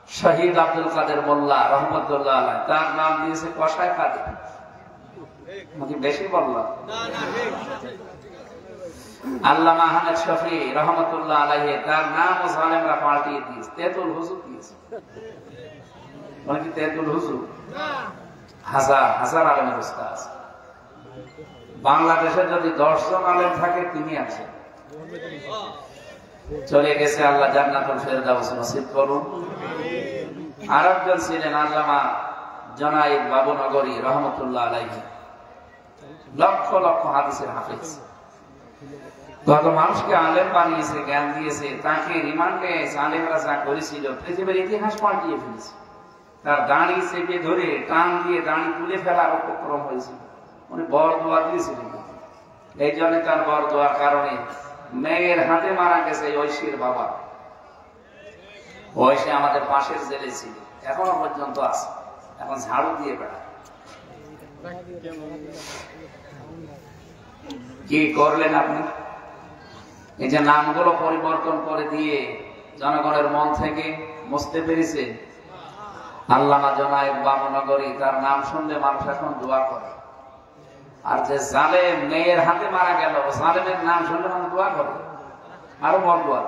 শহীদ আব্দুল কাদের মোল্লা রহমতুল্লাহ আলাইহি, তার নাম দিয়েছে কসাই কাদের। বেশি বললাম? আল্লামা আহমেদ শফি রহমতুল্লাহ আলাইহি, তার নাম জালেমরা পাল্টিয়ে দিয়েছে, তেতুল হুজুর দিয়েছে। মানে কি তেতুল হুজুর? হাজার হাজার আলেমের উস্তাদ। বাংলাদেশে যদি 10 জন আলেম থাকে তিনি আছেন। চলে গেছে, আল্লাহ জান্নাতুল ফেরদাউস নসিব করুন। আরেকজন ছিলেন আল্লামা জনায়েদ বাবুনগরী রহমতুল্লাহ আলাইহি, লক্ষ লক্ষ হাদিসের হাফেজ। কত মানুষকে আলেম বানিয়েছে, জ্ঞান দিয়েছে। তাকে রিমান্ডে আলেমরা যা করেছিল, পৃথিবীর ইতিহাস পাল্টিয়ে ফেলেছে। তার দাড়ি চেপে ধরে টান দিয়ে দাড়ি তুলে ফেলার উপক্রম হয়েছিল। উনি বর দোয়া দিয়েছিলেন। এই জন্য তার বর দোয়ার কারণে মেয়ের হাতে মারা গেছে ঐশীর বাবা। ঐশী আমাদের পাশের জেলে ছিল, এখনো পর্যন্ত আছে। এখন ঝাড়ু দিয়ে বেড়ায়। কি করলেন আপনি? এই যে নামগুলো পরিবর্তন করে দিয়ে জনগণের মন থেকে মুছতে পেরেছে। আল্লামা জনায়েদ বাবুনগরী, তার নাম শুনলে মানুষ এখন দোয়া করে। আর যে জালেম মেয়ের হাতে মারা গেল, জালেমের নাম শুনলে মানুষ দোয়া করে, আরো বড় দোয়া।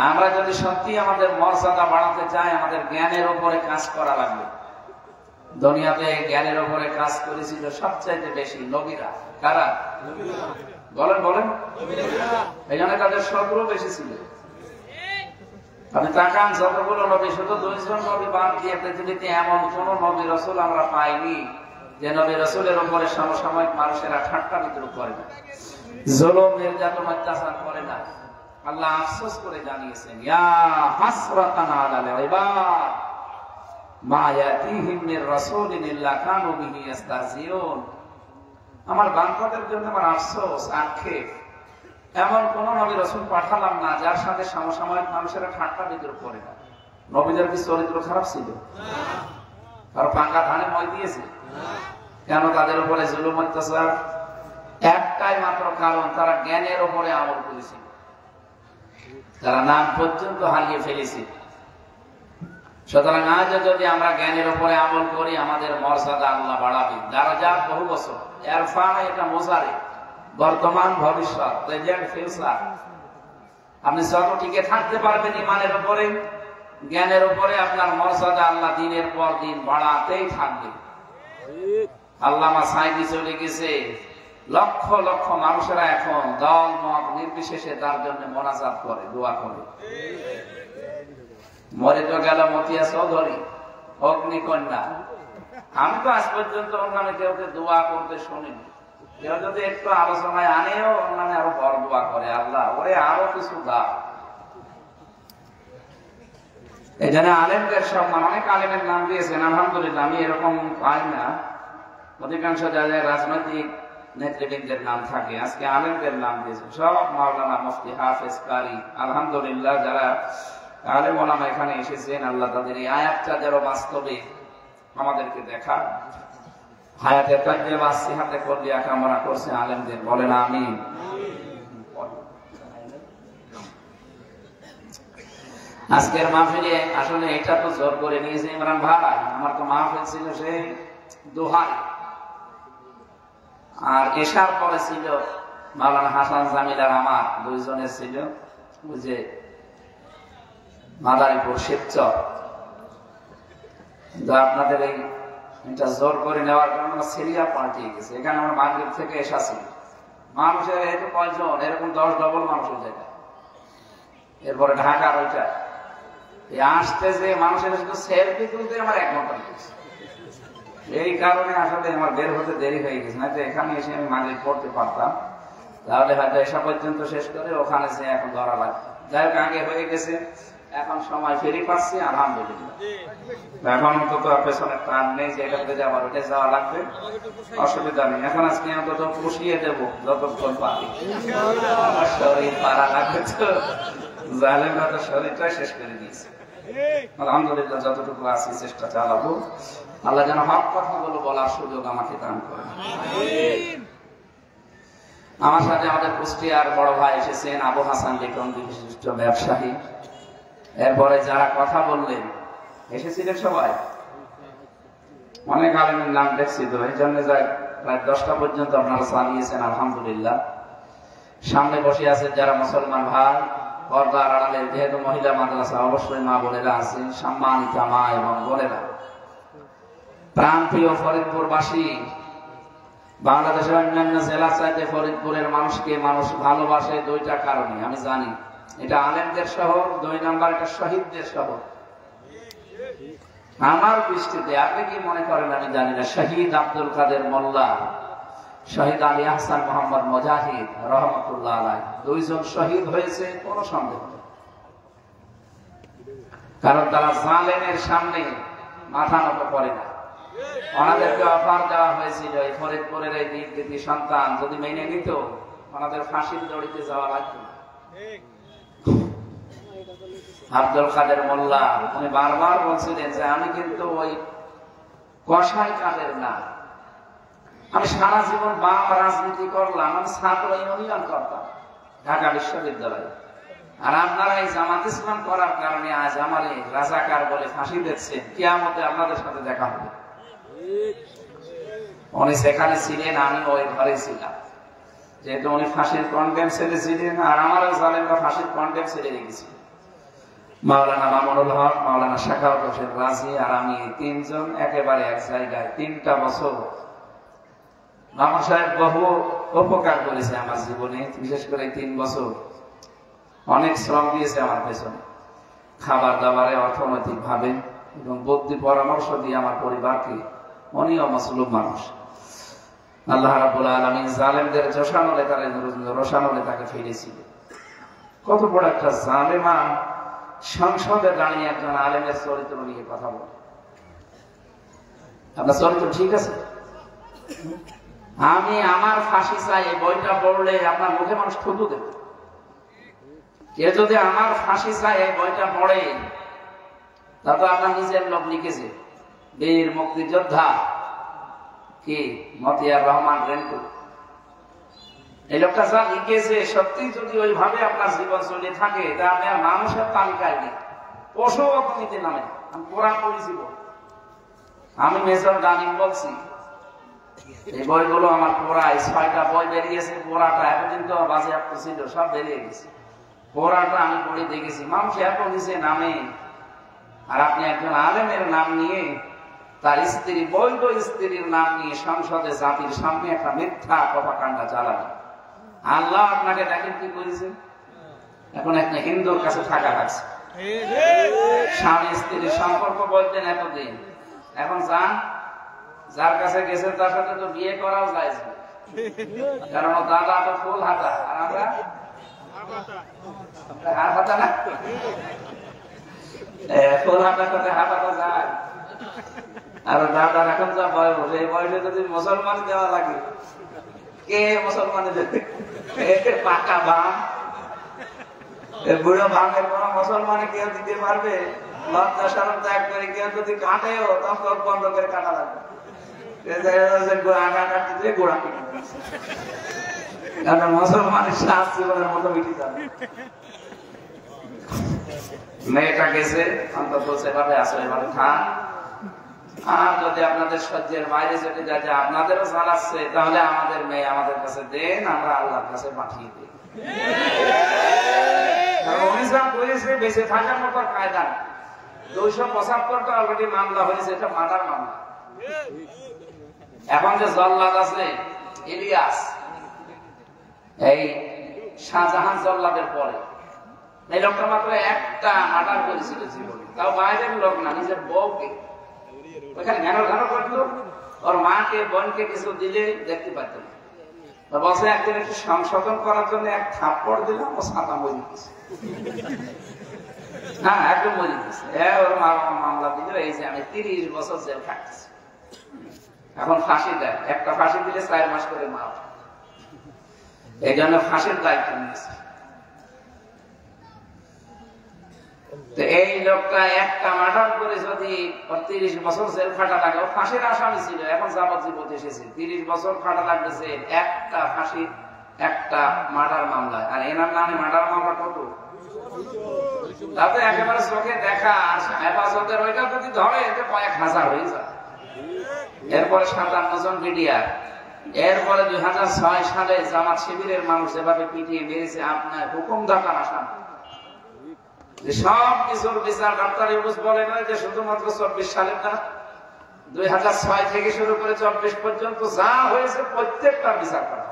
আমরা যদি সত্যি আমাদের মর্যাদা বাড়াতে চাই, আমাদের জ্ঞানের উপরে কাজ করা লাগবে। দুনিয়াতে জ্ঞানের উপরে কাজ করেছিল সবচাইতে বেশি নবীরা। কারা? বলেন বলেন। এই জন্য তাদের শত্রু বেশি ছিল। আপনি তাকান, যতগুলো নবী, শুধু 2 জন নবী বাদ দিয়ে পৃথিবীতে এমন কোন নবী রাসূল আমরা পাইনি যে নবী রাসূলের উপরে সমসাময়িক মানুষেরা ঠাট্টা বিদ্রুপ করে না, জুলুম নির্যাতন অত্যাচার করে না। আল্লাহ আফসোস করে জানিয়েছেন, ইয়া হাসরাতান আলাল ইবাদ মা ইয়াতিহিম মির রাসূলিন ইল্লা কানু বিহি ইস্তাহজিউন। আমার বান্দাদের জন্য আমার আফসোস, আক্ষেপ, এমন কোন নবী রাসূল পাঠালাম না যার সাথে সমসাময়িক মানুষেরা ঠাট্টা বিদ্রুপ করে না। নবীদের কি চরিত্র খারাপ ছিল? আর পাঙ্গা ধানে মই দিয়েছে? কেন তাদের উপরে জুলুম অত্যাচার? একটাই মাত্র কারণ, তারা জ্ঞানের উপরে আমল করেছিল। তারা নাম পর্যন্ত হারিয়ে ফেলেছে। সুতরাং আজ যদি আমরা জ্ঞানের উপরে আমল করি, আমাদের মর্যাদা আল্লাহ বাড়াবে। দারাজাত বহু বছর, ইরফান এটা মোজারে, বর্তমান ভবিষ্যৎ, প্রেজেন্ট ফিউচার। আপনি যত টিকে থাকতে পারবেন ইমানের উপরে, জ্ঞানের উপরে, আপনার মর্যাদা আল্লাহ দিনের পর দিন বাড়াতেই থাকবে। আল্লামা সাইদি চলে গেছে, লক্ষ লক্ষ মানুষেরা এখন দল মত নির্বিশেষে তার জন্য মোনাজাত করে, দোয়া করে। মরে তো গেল মতিয়া চৌধুরী, অগ্নিকন্যা। আমি তো আজ পর্যন্ত ওর নামে কেউকে দোয়া করতে শুনিনি। কেউ যদি একটু আলোচনায় আনেও ওর নামে আরো বড় দোয়া করে, আল্লাহ ওরে আরো কিছু দাও। এই জন্য আলেমদের সম্মান, অনেক আলেমের নাম দিয়েছেন, আলহামদুলিল্লাহ। আমি এরকম পাই না, অধিকাংশ জায়গায় রাজনৈতিক নেতৃবৃন্দের নাম থাকে, আজকে আলেমদের নাম দিয়েছে। সব মাওলানা, মুফতি, হাফেজ, কারি, আলহামদুলিল্লাহ। যারা আলেম ওলামা এখানে এসেছেন, আল্লাহ তাদের এই আয়াতটা যেন বাস্তবে আমাদেরকে দেখা, হায়াতে তাইয়্যিবা সিহাতে কলিয়া কামনা করছে আলেমদের। বলেন আমিন। আজকের মাহফিলে আসলে এটা তো জোর করে নিয়েছে ইমরান ভাই। আমার তো মাহফিল ছিল সেই দোহায়, আর এশার পরে ছিল মাওলানা হাসান জামিল আর আমার 2 জনের ছিল, ওই যে মাদারীপুর শিবচর। কিন্তু আপনাদের এটা জোর করে নেওয়ার কারণে সিরিয়া পাল্টিয়ে গেছে। এখানে আমার মাগরিব থেকে এশা ছিল, মানুষের এই কয়জন, এরকম 10 ডবল মানুষের জায়গা। এরপরে ঢাকার ওইটা আসতে যে মানুষের শুধু সেলফি তুলতে আমার 1 ঘন্টা লেগেছে। এই কারণে আসলে আমার বের হতে দেরি হয়ে গেছে, না তো এখানে এসে আমি মাগরিব পড়তে পারতাম, তাহলে হয়তো এসা পর্যন্ত শেষ করে ওখানে যে এখন ধরা লাগবে। যাই হোক, আগে হয়ে গেছে, এখন সময় ফেরি পাচ্ছি, আলহামদুলিল্লাহ। এখন অন্তত পেছনের টান নেই যে এটাতে আবার ওটা যাওয়া লাগবে, অসুবিধা নেই। এখন আজকে অন্তত পুষিয়ে দেবো যতক্ষণ পারি। শরীর পারা লাগবে তো, জালেমরা তো শরীরটাই শেষ করে দিয়েছে। আলহামদুলিল্লাহ, যতটুকু আছি চেষ্টা চালাবো। আল্লাহ যেন হক কথাগুলো বলার সুযোগ আমাকে দান করে। আমার সাথে আমাদের কুষ্টিয়ার বড় ভাই এসেছেন, আবু হাসান লিটন, বিশিষ্ট ব্যবসায়ী। এরপরে যারা কথা বললেন এসেছিলেন সবাই, অনেক আলেমের নাম দেখছি তো, এই জন্য প্রায় 10টা পর্যন্ত আপনারা চালিয়েছেন আলহামদুলিল্লাহ। সামনে বসে আছেন যারা মুসলমান ভাই, পর্দার আড়ালে যেহেতু মহিলা মাদ্রাসা, অবশ্যই মা বোনেরা আছেন, সম্মানিতা মা এবং বোনেরা। প্রাণপ্রিয় ফরিদপুরবাসী, বাংলাদেশের অন্যান্য জেলা চাইতে ফরিদপুরের মানুষকে মানুষ ভালোবাসে 2টা কারণে আমি জানি। এটা আলেমদের শহর, 2 নাম্বার এটা শহীদদের শহর। আমার দৃষ্টিতে, আপনি কি মনে করেন আমি জানি না, শহীদ আব্দুল কাদের মোল্লা, শহীদ আলী আহসান মোহাম্মদ মুজাহিদ রহমতুল্লাহ আলাইহি 2 জন শহীদ হয়েছে, কোনো সন্দেহ নেই। কারণ তারা জালেমের সামনে মাথা নত করে না। ওনাদেরকে অফার দেওয়া হয়েছিল এই ফরিদপুরের এই দিকদিতি সন্তান যদি মেনে নিত, ওনাদের ফাঁসির দড়িতে যাওয়া লাগতো না। আব্দুল কাদের মোল্লা উনি বারবার বলছিলেন যে আমি কিন্তু ওই কসাই কাদের না, আমি সারা জীবন বাম রাজনীতি করলাম, আমি ছাত্র ইউনিয়ন করতাম ঢাকা বিশ্ববিদ্যালয়ে, আর আপনারা এই জামাত ইসলাম করার কারণে আজ আমার এই রাজাকার বলে ফাঁসি দিচ্ছেন, কিয়ামতে আপনাদের সাথে দেখা হবে। উনি সেখানে ছিলেন, আমি ওই ঘরে ছিলাম, যেহেতু উনি ফাঁসির কন্ডেম ছেড়ে ছিলেন, আর আমারও জালেমরা ফাঁসির কন্ডেম ছেড়ে রেখেছিল। মাওলানা মামুনুল হক, মাওলানা শাখাওয়াত হোসেন রাজি আর আমি 3 জন একেবারে এক জায়গায় 3টা বছর। মামুন সাহেব বহু উপকার করেছে আমার জীবনে, বিশেষ করে 3 বছর অনেক শ্রম দিয়েছে আমার পেছনে, খাবার দাবারে, অর্থনৈতিক ভাবে এবং বুদ্ধি পরামর্শ দিয়ে আমার পরিবারকে। উনিও মাসলুম মানুষ। আল্লাহ রাব্বুল আলামিন জালেমদের রোশানলে তাকে ফিরেছিল। কত বড় একটা জালেমা সংসদে দাঁড়িয়ে একজন আলেমের চরিত্র নিয়ে কথা বলে। আপনার চরিত্র ঠিক আছে? আমি আমার ফাঁসি চাই এই বইটা পড়লে আপনার মুখে মানুষ থুতু দেবে। কেউ যদি আমার ফাঁসি চাই এই বইটা পড়ে, তা তো আপনার নিজের লোক লিখেছে, বীর মুক্তিযোদ্ধা কি মতিয়ার রহমান রেন্টু। এই লোকটা যা লিখেছে, সত্যি যদি ওইভাবে আপনার জীবন চলে থাকে, তা আমি আর মানুষের তালিকায় নেই, পশু অপনীতি নামে। আমি কোরআন পড়েছি, আমি মেজর গালিব বলছি, এই বইগুলো আমার পড়ায় 6টা বই বেরিয়েছে, পড়াটা এতদিন তো বাজেয়াপ্ত ছিল, সব বেরিয়ে গেছে। পড়াটা আমি পড়ে দেখেছি, মানুষ এত নিচে নামে, আর আপনি একজন আলেমের নাম নিয়ে, তার স্ত্রী, বৈধ স্ত্রীর নাম নিয়ে সংসদে জাতির সামনে একটা মিথ্যা প্রপাগান্ডা চালাবেন। আল্লাহ আপনাকে দেখেন কি করেছেন, এখন একটা হিন্দুর কাছে থাকা লাগছে। স্বামী স্ত্রীর সম্পর্ক বলতেন এতদিন, এখন যান, যার কাছে গেছেন তার সাথে তো বিয়ে করাও যায়, কারণ দাদা তো ফুল হাতা, আর আমরা হাত হাতা না, ফুল হাতার সাথে হাত হাতা যায়। আর দাদার এখন যা বয়স, এই বয়সে যদি মুসলমান দেওয়া লাগে, কে মুসলমানে দেবে? পাকা বাম, বুড়ো ভাঙের কোন মুসলমানে কেউ দিতে পারবে? লজ্জা শরম ত্যাগ করে কেউ যদি কাটেও, তখন বন্ধ করে কাটা লাগবে। মুসলমানের সাত জীবনের মতো মিটি যাবে। মেয়েটা গেছে, অন্তত সেভাবে আসো, এভাবে খান। আর যদি আপনাদের সহ্যের বাইরে যদি যায় যে আপনাদেরও জ্বালাচ্ছে, তাহলে আমাদের মেয়ে আমাদের কাছে দেন, আমরা আল্লাহর কাছে পাঠিয়ে দিই। অভিযান করেছে, বেঁচে থাকার মতো কায়দা। 275টা অলরেডি মামলা হয়েছে, এটা মার্ডার মামলা। এখন যে জল্লাদ আছে ইলিয়াস, এই শাহজাহান জল্লাদের পরে এই লোকটা মাত্র একটা মার্ডার করেছিল জীবনে, তাও বাইরের লোক না, নিজের বউকে। ওইখানে ঘ্যানো ঘ্যানো করতো, ওর মাকে বোনকে কিছু দিলে দেখতে পাইত না। বলছে একদিন একটু সংশোধন করার জন্য এক থাপ্পড় দিলাম, ও ছাতা মরি গেছে। হ্যাঁ, একদম মরি গেছে। ওর মা মামলা দিল, এই যে আমি 30 বছর জেল খাটতেছি। এখন ফাঁসি দেয়, একটা ফাঁসি দিলে 4 মাস করে মা। এই জন্য ফাঁসির দায়িত্ব নিয়েছে। এই লোকটা একটা মার্ডার করে যদি 30 বছর জেল খাটা লাগে, ও ফাঁসির আসামি ছিল, এখন যাবজ্জীবন এসেছে। 30 বছর খাটা লাগতেছে একটা ফাঁসি, একটা মার্ডার মামলায়। আর এনার নামে মার্ডার মামলা কত? তাতে একেবারে চোখে দেখা হেফাজতের ওইটা যদি ধরে এতে কয়েক হাজার হয়ে যায়। এরপরে 57 জন বিডিআর, এরপরে 2006 সালে জামাত শিবিরের মানুষ যেভাবে পিটিয়ে মেরেছে, আপনার হুকুম দরকার আসাম যে সব কিছুর বিচার ডাক্তার ইউনুস বলে নয় যে শুধুমাত্র 24 সালের না, 2006 থেকে শুরু করে 24 পর্যন্ত যা হয়েছে প্রত্যেকটার বিচার করা।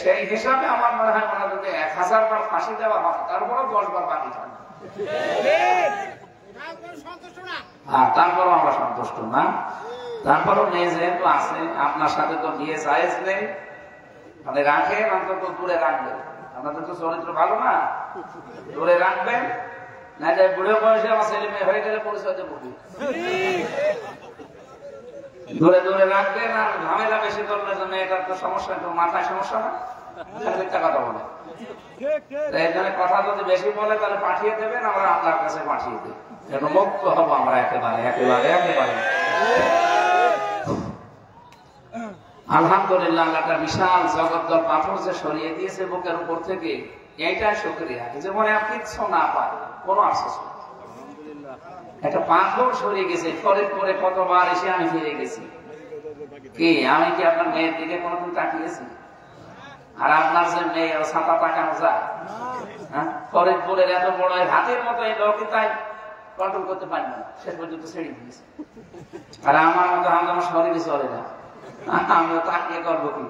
সেই হিসাবে আমার মনে হয় মনে যদি 1000 বার ফাঁসি দেওয়া হয় তারপরেও 10 বার বাকি থাকবে, তারপরও আমরা সন্তুষ্ট না। তারপরও মেয়ে যেহেতু আছে, আপনার সাথে তো বিয়ে জায়েজ নেই, মানে রাখেন অন্তত দূরে রাখবেন। আপনাদের তো চরিত্র ভালো না, দূরে রাখবেন, না যে বুড়ো বয়সে আমার ছেলে মেয়ে হয়ে গেলে পরিচয় দেবো। দূরে দূরে রাখবেন, আর ঝামেলা বেশি করলে মেয়েটার তো সমস্যা, মাথায় সমস্যা না, মিথ্যা কথা বলে। এই জন্য কথা যদি বেশি বলে তাহলে পাঠিয়ে দেবেন, আমরা আপনার কাছে পাঠিয়ে দেব, এখন মুক্ত হবো আমরা একেবারে একেবারে একেবারে। আলহামদুলিল্লাহ, একটা বিশাল জগদ্দল পাথর যে সরিয়ে দিয়েছে বুকের উপর থেকে, এইটাই শুকরিয়া। জীবনে আর কিচ্ছু না পায়, কোনো আফসোস নেই। একটা পাথর সরিয়ে গেছে, ফরিদপুরে কতবার এসে আমি ফিরে গেছি। কি আমি কি আপনার মেয়ের দিকে কোনোদিন তাকিয়েছি? আর আপনার যে মেয়ে ছাতা তাকানো যায়? ফরিদপুরের এত বড় হাতের মতো এই লোকই তাই কন্ট্রোল করতে পারি না, শেষ পর্যন্ত ছেড়ে দিয়েছে। আর আমার মতো আমার শরীরে চলে না, আমিও তাকিয়ে করবো কি?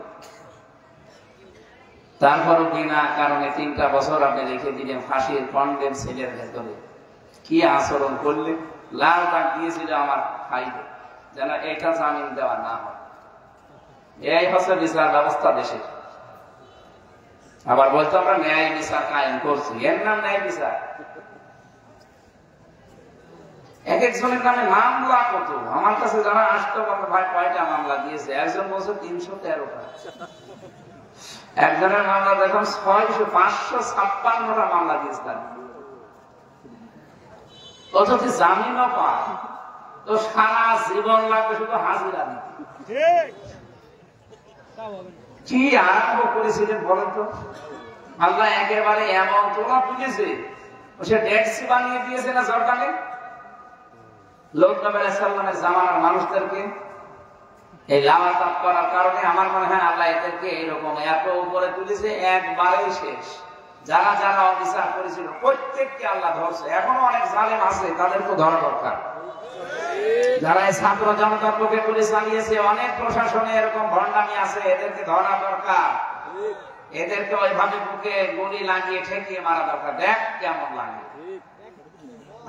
তারপরও বিনা কারণে 3টা বছর আপনি রেখে দিলেন ফাঁসির কন্ডেম সেলের ভেতরে। কি আচরণ করলে? লাল কার্ড দিয়েছিল আমার ভাইকে, যেন এটা জামিন দেওয়া না হয়। এই হচ্ছে বিচার ব্যবস্থা দেশে। আবার বলতো আমরা ন্যায় বিচার কায়েম করছি, এর নাম ন্যায় বিচার। এক একজনের নামে মামলা কত, আমার কাছে যারা আসতো ভাই কয়টা মামলা দিয়েছে, একজন বলছে 313টা, একজনের মামলা দেখুন 556টা মামলা দিয়েছে। ও যদি জামিনও পায় তো সারা জীবন লাগবে শুধু হাজিরা দিতে। কি আরম্ভ করেছিলেন বলেন তো? আল্লাহ একেবারে এমন তোলা তুলেছে, সে ট্যাক্সি বানিয়ে দিয়েছে না সরকারে লোক নবী আলাইহিস সালামের জামানার মানুষদেরকে এই লাওয়াতাপ করার কারণে। আমার মনে হয় আল্লাহ এদেরকে এইরকম এত উপরে তুলেছে, একবারেই শেষ। যারা যারা অবিচার করেছিল প্রত্যেককে আল্লাহ ধরছে। এখনো অনেক জালেম আছে, তাদেরকে ধরা দরকার। যারা এই ছাত্র জনতার পক্ষে পুলিশ চালিয়েছে, অনেক প্রশাসনে এরকম ভণ্ডামি আছে, এদেরকে ধরা দরকার। এদেরকে ওইভাবে বুকে গুলি লাগিয়ে ঠেকিয়ে মারা দরকার। দেখ কেমন লাগে।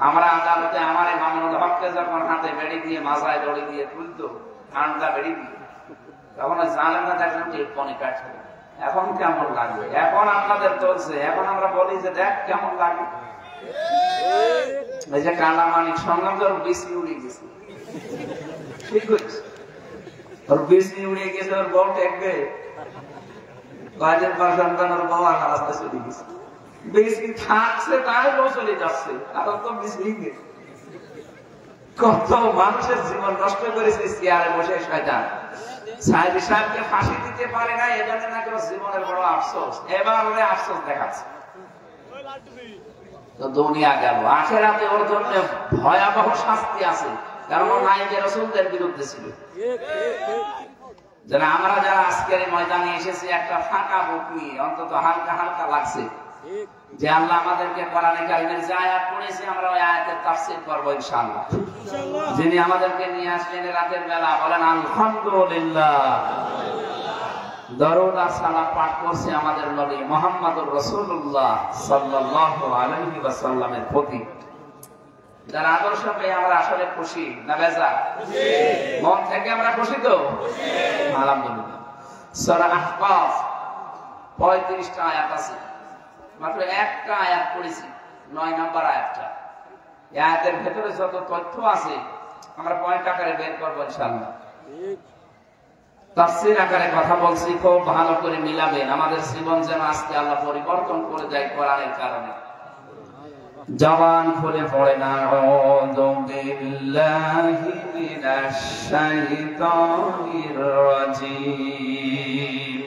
আমরা আদালতে আমার মামুনুল হককে যখন হাতে বেড়ি দিয়ে মাথায় দড়ি দিয়ে তুলতো, ঠান্ডা বেড়ি দিয়ে, তখন ওই জালেমরা দেখলাম টেপনি কাটছে। এখন কেমন লাগবে? এখন আপনাদের চলছে, এখন আমরা বলি যে দেখ কেমন লাগে। এই যে কালামানিক সঙ্গম তোর বিসি উড়ে গেছে, ঠিক হয়েছে, ওর বিসি উড়ে গেছে, ওর বউ টেকবে কাজের পর সন্তান, ওর বউ আলাদা রাস্তা চলে গেছে। বিসি থাকছে তাই বউ চলে যাচ্ছে, কারণ তো বিসি গেছে। কত মানুষের জীবন নষ্ট করেছে চেয়ারে বসে শয়তান। সাহেব সাহেবকে ফাঁসি দিতে পারে না, এজন্য নাকি জীবনের বড় আফসোস। এবার ওরে আফসোস দেখাচ্ছে। তো দুনিয়া গেল, আখিরাতে ওর জন্য ভয়াবহ শাস্তি আছে, কারণ ও নায়েবে রাসূলদের বিরুদ্ধে ছিল। যারা আমরা যারা আজকের ময়দানে এসেছি একটা ফাঁকা বুক নিয়ে, অন্তত হালকা হালকা লাগছে যে আল্লাহ আমাদেরকে কোরআনে কারিমের যে আয়াত পড়েছে আমরা ওই আয়াতের তাফসীর করব ইনশাআল্লাহ। যিনি আমাদেরকে নিয়ে আসলেন রাতের বেলা, বলেন আলহামদুলিল্লাহ। দরুদ আর সালাম পাঠ করছে আমাদের নবী মুহাম্মদুর রাসূলুল্লাহ সাল্লাল্লাহু আলাইহি ওয়াসাল্লামের প্রতি। যার আদর্শ পেয়ে আমরা আসলে খুশি না বেজার? মন থেকে আমরা খুশি তো? আলহামদুলিল্লাহ। সূরা আহকাফ 35টা আয়াত আছে, মাত্র একটা আয়াত পড়েছি, 9 নম্বর আয়াতটা। এই আয়াতের ভেতরে যত তথ্য আছে আমরা পয়েন্ট আকারে বের করবো ইনশাআল্লাহ। তাফসীর আকারে কথা বলছি, খুব ভালো করে মিলাবেন। আমাদের জীবন যেন আজকে আল্লাহ পরিবর্তন করে দেয় কোরআনের কারণে। জবান খুলে পড়ে না, আউযু বিল্লাহি মিনাশ শাইতানির রাজীম,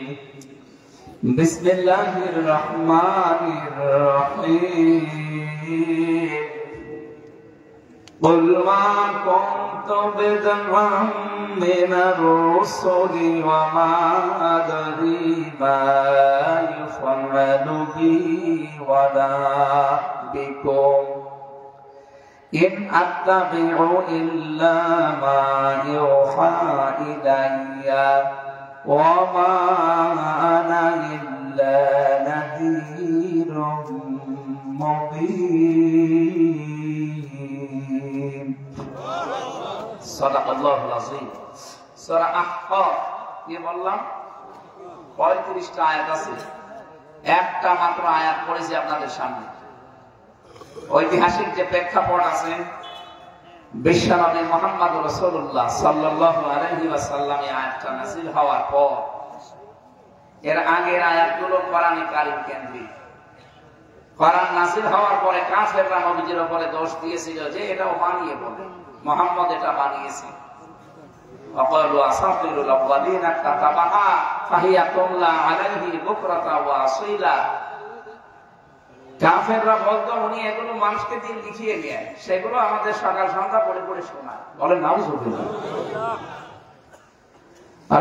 বিসমিল্লাহির রহমানির রহিম। قل ما كنت بدعا من الرسل وما أدري ما يفعل بي ولا بكم إن أتبع إلا ما يوحى إلي وما أنا إلا نذير مبين صدق الله العظيم সূরা আহকাফ কি বললাম 35টা আয়াত আছে একটা মাত্র আয়াত পড়েছি আপনাদের সামনে ঐতিহাসিক যে প্রেক্ষাপট আছে বিশ্বনবী মুহাম্মদ রাসূলুল্লাহ সাল্লাল্লাহু আলাইহি ওয়াসাল্লাম এই আয়াতটা নাযিল হওয়ার পর এর আগের আয়াতগুলো কোরআনে কারীম কেন্দ্রিক কোরআন নাযিল হওয়ার পরে কাফেররা নবীজির উপরে দোষ দিয়েছিল যে এটাও বানিয়ে বলে মুহাম্মদ এটা বানিয়েছে وقالوا أساطير الأولين كتبها فهي تملى عليه بكرة وأصيلا কাফেররা বলতো উনি এগুলো মানুষকে দিন লিখিয়ে নেয় সেগুলো আমাদের সকাল সন্ধ্যা পড়ে পড়ে শোনায় বলেন নাউযুবিল্লাহ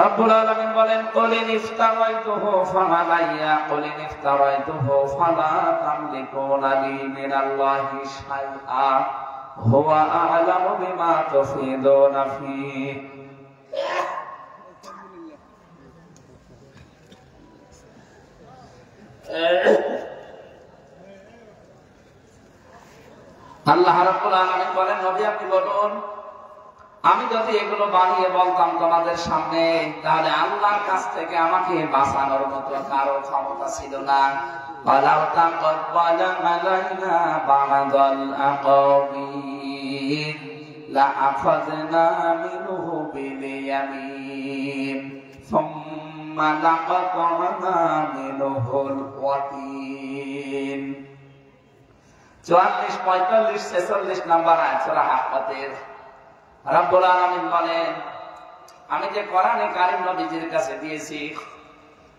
রব্বুল আলামিন বলেন কুলিন ইফতারাইতুহু ফামালাইয়া কুলিন ইফতারাইতুহু ফালা তামলিকুনা লি মিনাল্লাহি শাইআ হুয়া আ'লামু বিমা তুফিদুনা ফীহি আল্লাহ রাব্বুল আলামিন বলেন নবী আপনি বলুন আমি যদি এগুলো বানিয়ে বলতাম তোমাদের সামনে তাহলে আল্লাহর কাছ থেকে আমাকে বাঁচানোর মতো কারো ক্ষমতা ছিল না ওয়ালাউ তাকাব্বালা আলাইনা বা'দাল আকাবির লা আখাযনা মিনহু বিল ইয়ামিন সুম্মা লাকাতানা মিনহুল ওয়াতিন 44 45 46 নাম্বার আয়াত সূরা হাক্কাতের রব্বুল আলামিন বলেন আমি যে কোরআনে কারীম নবীজির কাছে দিয়েছি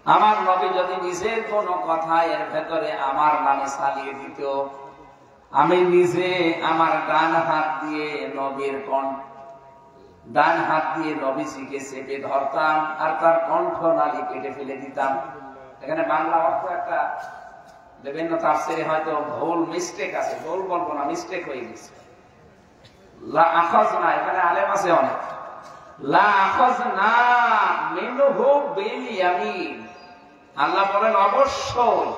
আমার নবী যদি নিজের কোনো কথা এর ভেতরে আমার নামে চালিয়ে দিত আমি নিজে আমার ডান হাত দিয়ে নবীর ডান হাত দিয়ে নবীজিকে চেপে ধরতাম আর তার কণ্ঠনালী কেটে ফেলে দিতাম এখানে বাংলা অর্থ একটা বিভিন্ন তাফসীরে হয়তো ভুল মিস্টেক আছে ভুল বলবো না মিস্টেক হয়ে গেছে লা আখাযনা এখানে আলেম আছে অনেক লা আখাযনা মিনহু বিল ইয়ামিন আল্লাহ বলেন অবশ্যই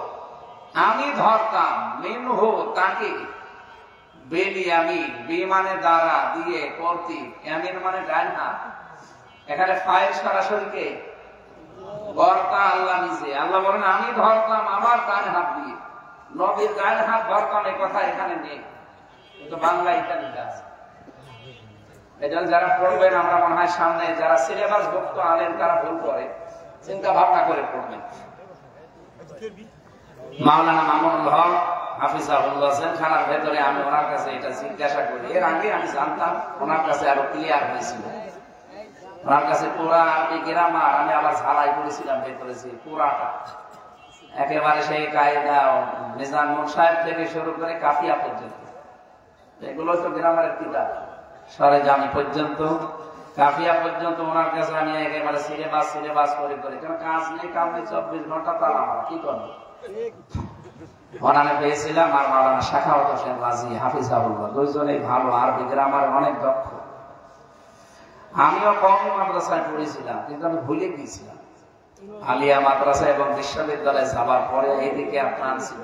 আমি ধরতাম মিনহু তাকে বিল ইয়ামিন বি মানে দ্বারা দিয়ে কর্তৃক ইয়ামিন মানে ডান হাত এখানে ফাইল সরাসরি কে কর্তা আল্লাহ নিজে আল্লাহ বলেন আমি ধরতাম আমার ডান হাত দিয়ে নবীর ডান হাত ধরতাম এই কথা এখানে নেই কিন্তু বাংলা এটা লেখা আছে এজন্য যারা পড়বেন আমরা মনে হয় সামনে যারা সিলেবাস ভুক্ত আলেম তারা ভুল করে চিন্তা ভাবনা করে পড়বেন মাওলানা মামুনুল হক হাফিজাহুল্লাহ খানার ভেতরে আমি ওনার কাছে এটা জিজ্ঞাসা করি এর আগে আমি জানতাম ওনার কাছে আরো ক্লিয়ার হয়েছিল ওনার কাছে পুরা আরবি গ্রামার আমি আবার ঝালাই করেছিলাম বের করেছি পুরাটা একেবারে সেই কায়দা নিজামুল সাহেব থেকে শুরু করে কাফিয়া পর্যন্ত এগুলো তো গ্রামারের কিতাব সরেজামি পর্যন্ত কাফিয়া পর্যন্ত ওনার কাছে আমি একেবারে সিলেবাস করে কেন কাজ নেই কাম নেই 24 ঘন্টা তালা মারা কি করবো ওনারে পেয়েছিলাম আর মাওলানা শাখাওয়াত হোসেন রাজি হাফিজাহুল্লাহ দুইজনেই ভালো আরবি গ্রামার অনেক দক্ষ আমিও কম মাদ্রাসায় পড়েছিলাম কিন্তু আমি ভুলে গিয়েছিলাম আলিয়া মাদ্রাসা এবং বিশ্ববিদ্যালয়ে যাবার পরে এইদিকে আপনার ছিল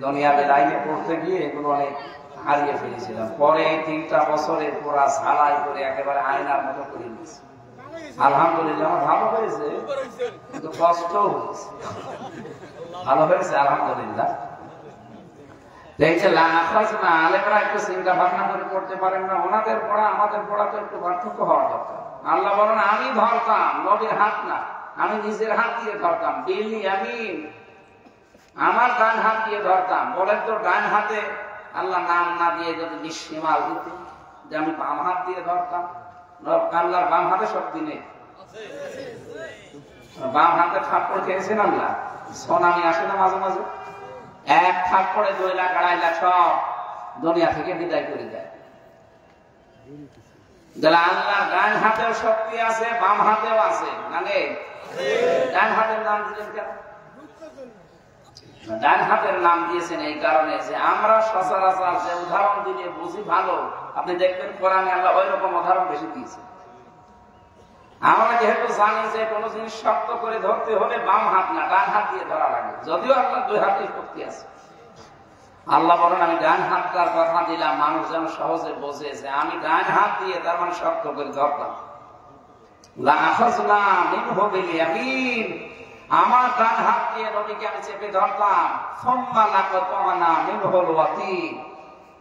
দুনিয়াতে লাইনে পড়তে গিয়ে এগুলো অনেক হারিয়ে ফেলেছিলাম পরে 3টা বছরের পুরা ঝালাই করে একেবারে আয়নার মতো করে নিয়েছি আলহামদুলিল্লাহ ভালো হয়েছে কিন্তু কষ্ট হয়েছে ভালো হয়েছে আলহামদুলিল্লাহ দেখছে আলেমরা একটু চিন্তা ভাবনা করে করতে পারেন না ওনাদের পড়া আমাদের পড়া তো একটু পার্থক্য হওয়া দরকার আল্লাহ বলেন আমি ধরতাম নবীর হাত না আমি নিজের হাত দিয়ে ধরতাম বিল ইয়ামিন আমার ডান হাত দিয়ে ধরতাম বলেন তো ডান হাতে আল্লাহ নাম না দিয়ে যদি নিঃসীমাল দিত যে আমি বাম হাত দিয়ে ধরতাম আল্লাহর বাম হাতে শক্তি নেই বাম হাতে থাপ্পড় খেয়েছেন আল্লাহ সোনামি আসে না মাঝে মাঝে এক থাপ্পড়ে 2 লাখ 2.5 লাখ সব দুনিয়া থেকে বিদায় করে দেয়। আল্লাহ ডান হাতেও শক্তি আছে, বাম হাতেও আছে। মানে ডান হাতের নাম দিলেন কেন? ডান হাতের নাম দিয়েছেন এই কারণে যে আমরা সচরাচর যে উদাহরণ দিলে বুঝি ভালো, আপনি দেখবেন কোরআনে আল্লাহ ওই রকম উদাহরণ বেশি দিয়েছে। আমরা যেহেতু জানি যে কোনো জিনিস শক্ত করে ধরতে হলে বাম হাত না ডান হাত দিয়ে ধরা লাগে, যদিও আল্লাহ 2 হাতেই শক্তি আছে। আল্লাহ বলেন আমি ডান হাতটার কথা দিলাম মানুষ যেন সহজে বোঝে যে আমি ডান হাত দিয়ে তার মানে শক্ত করে ধরতাম। আমার ডান হাত দিয়ে নবীকে আমি চেপে ধরতাম,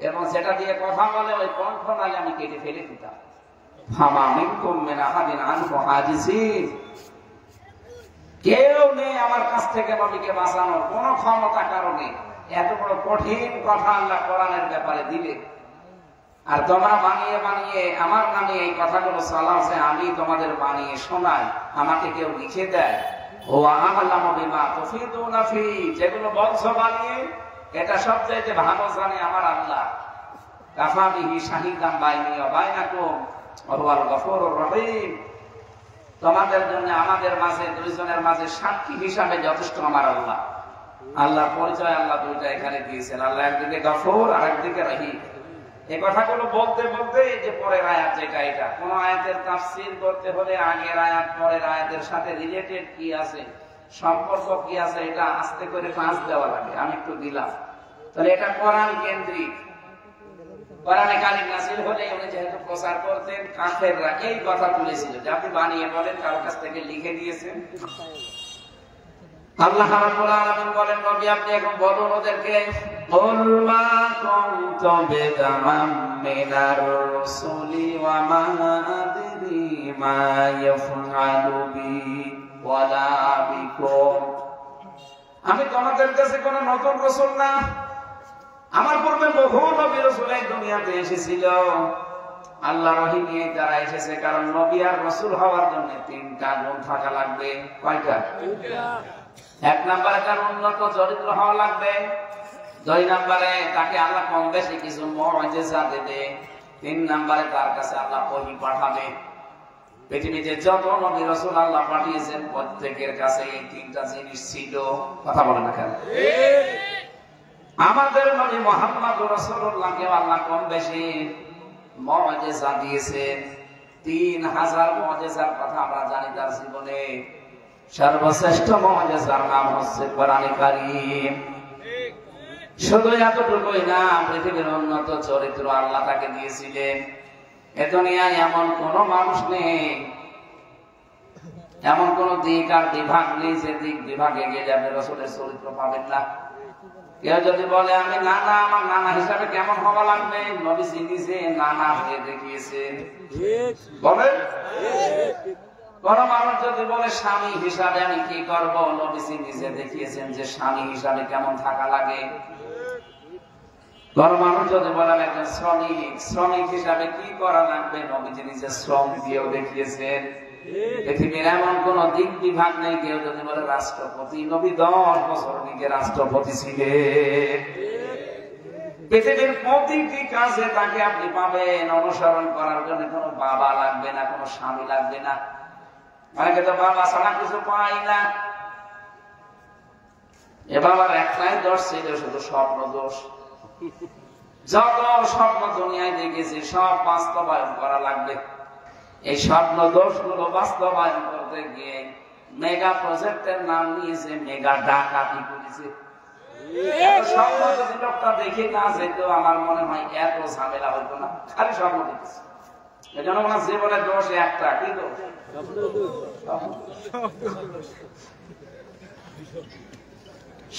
এবং সেটা দিয়ে কথা বলে ওই কণ্ঠনালী আমি কেটে ফেলে দিতাম। কেউ নেই আমার কাছ থেকে নবীকে বাঁচানোর কোন ক্ষমতা কারণে। এত বড় কঠিন কথা আল্লাহ কোরআনের ব্যাপারে দিলে, আর তোমরা বানিয়ে বানিয়ে আমার নামে এই কথাগুলো চালাচ্ছে, আমি তোমাদের বানিয়ে শোনাই, আমাকে কেউ লিখে দেয়। ও আ'লামু বিমা তুফিদুনা ফি, যেগুলো বলছো বানিয়ে এটা সবচেয়ে ভালো জানে আমার আল্লাহ। কাফা বিহি শাহিদান বাইনি ওয়া বাইনাকুম ওয়া হুয়াল গফুরুর রহিম, তোমাদের জন্য আমাদের মাঝে দুইজনের মাঝে সাক্ষী হিসাবে যথেষ্ট আমার আল্লাহ। আল্লাহর পরিচয় আল্লাহ দুইটা এখানে দিয়েছেন, আল্লাহ একদিকে গফুর আর একদিকে রহিম। এই কথাগুলো বলতে বলতে এই যে পরের আয়াত যেটা, এটা কোন আয়াতের তাফসীর করতে হলে আগের আয়াত পরের আয়াতের সাথে রিলেটেড কি আছে, সম্পর্ক কি আছে, এটা আস্তে করে পাঁচ দেওয়া লাগে। আমি একটু দিলাম, তাহলে এটা কোরআন কেন্দ্রিক। কোরআনে কারিম নাযিল হলে উনি যেহেতু প্রচার করতেন, কাফেররা এই কথা তুলেছিল যে আপনি বানিয়ে বলেন, কারোর কাছ থেকে লিখে দিয়েছেন। আল্লাহ রাব্বুল আলামিন বলেন নবী আপনি এখন বলুন ওদেরকে, কুল মা কুনতু বিদআম মিনার রাসূলি ওয়া মা আদরি মা ইয়াফআলু বি ওয়ালা বিকুম, আমি তোমাদের কাছে কোন নতুন রাসূল না, আমার পূর্বে বহু নবী রাসূল এই দুনিয়াতে এসেছিল। আল্লাহ রহি নিয়ে যারা এসেছে, কারণ নবী আর রাসূল হওয়ার জন্য 3টা গুণ থাকা লাগবে। কয়টা? 1 নম্বরে তার উন্নত চরিত্র হওয়া লাগবে, 2 নম্বরে তাকে আল্লাহ কম বেশি কিছু মুজিজা দেবে, 3 নম্বরে তার কাছে আল্লাহ ওহী পাঠাবে। পৃথিবীতে যত নবী রাসূল আল্লাহ পাঠিয়েছেন প্রত্যেকের কাছে এই 3টা জিনিস ছিল। কথা বলেন না কেন? আমাদের নবী মুহাম্মদুর রাসূলুল্লাহকে আল্লাহ কম বেশি মুজিজা দিয়েছেন। 3000 মুজিজার কথা আমরা জানি তার জীবনে। সর্বশ্রেষ্ঠ মুজিজার নাম হচ্ছে কোরআনে কারীম। শুধু এতটুকুই না, পৃথিবীর উন্নত চরিত্র আল্লাহ তাকে দিয়েছিলেন। এ দুনিয়ায় এমন কোন মানুষ নেই, এমন কোন দিক আর বিভাগ নেই যে দিক বিভাগে গেলে আপনি রাসূলের চরিত্র পাবেন না। কেউ যদি বলে আমি নানা, আমার নানা হিসাবে কেমন হওয়া লাগবে, নবীজি নিজে নানা হয়ে দেখিয়েছেন। বলেন কোন মানুষ যদি বলে স্বামী হিসাবে আমি কি করব, নবীজি নিজে দেখিয়েছেন যে স্বামী হিসাবে কেমন থাকা লাগে। কোন মানুষ যদি বলে একজন শ্রমিক হিসাবে কি করা লাগবে, নবীজি নিজে শ্রম দিয়েও দেখিয়েছেন। পৃথিবীর এমন কোন দিক বিভাগ নেই। কেউ যদি বলে রাষ্ট্রপতি, নবী 10 বছর দিকে রাষ্ট্রপতি ছিলেন। পৃথিবীর প্রতিটি কাজে তাকে আপনি পাবেন। অনুসরণ করার জন্য কোনো বাবা লাগবে না, কোনো স্বামী লাগবে না। অনেকে তো বাবা ছাড়া কিছু পাই না। এ বাবার একটাই দোষ ছিল, শুধু স্বপ্ন দোষ। যত স্বপ্ন দুনিয়ায় দেখেছি সব বাস্তবায়ন করা লাগবে। এই স্বপ্ন দোষগুলো বাস্তবায়ন করতে গিয়ে মেগা প্রজেক্টের নাম নিয়েছে, মেগা ডাকাতি করেছে। স্বপ্ন যদি লোকটা দেখে না যেত, আমার মনে হয় এত ঝামেলা হইতো না। খালি স্বপ্ন দেখেছে। এই জন্য ওনার জীবনের দোষ একটা, কি দোষ?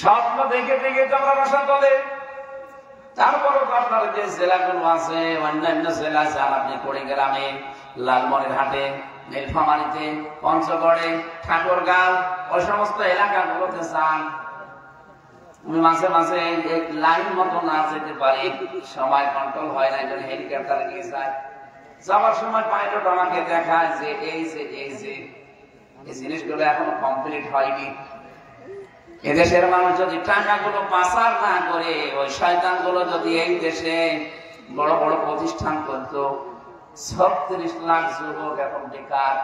স্বপ্ন দেখে দেখে তোমরা বাসা বলে। তারপরও আপনার যে জেলাগুলো আছে, অন্যান্য জেলা আছে, আপনি কুড়িগ্রামে, লালমনিরহাটে, নীলফামারীতে, পঞ্চগড়ে, ঠাকুরগাঁও, ওই সমস্ত এলাকাগুলোতে যান। আমি মাঝে মাঝে লাইন মতো না যেতে পারি, সময় কন্ট্রোল হয় না, এই জন্য হেলিকপ্টারে নিয়ে যায়। যাওয়ার সময় পাইলট আমাকে দেখায় যে এই জিনিসগুলো এখনো কমপ্লিট হয়নি। এদেশের মানুষ যদি টাকাগুলো পাচার না করে ওই শয়তানগুলো যদি এই দেশে বড় বড় প্রতিষ্ঠান করতো, 36 লাখ যুবক এখন বেকার।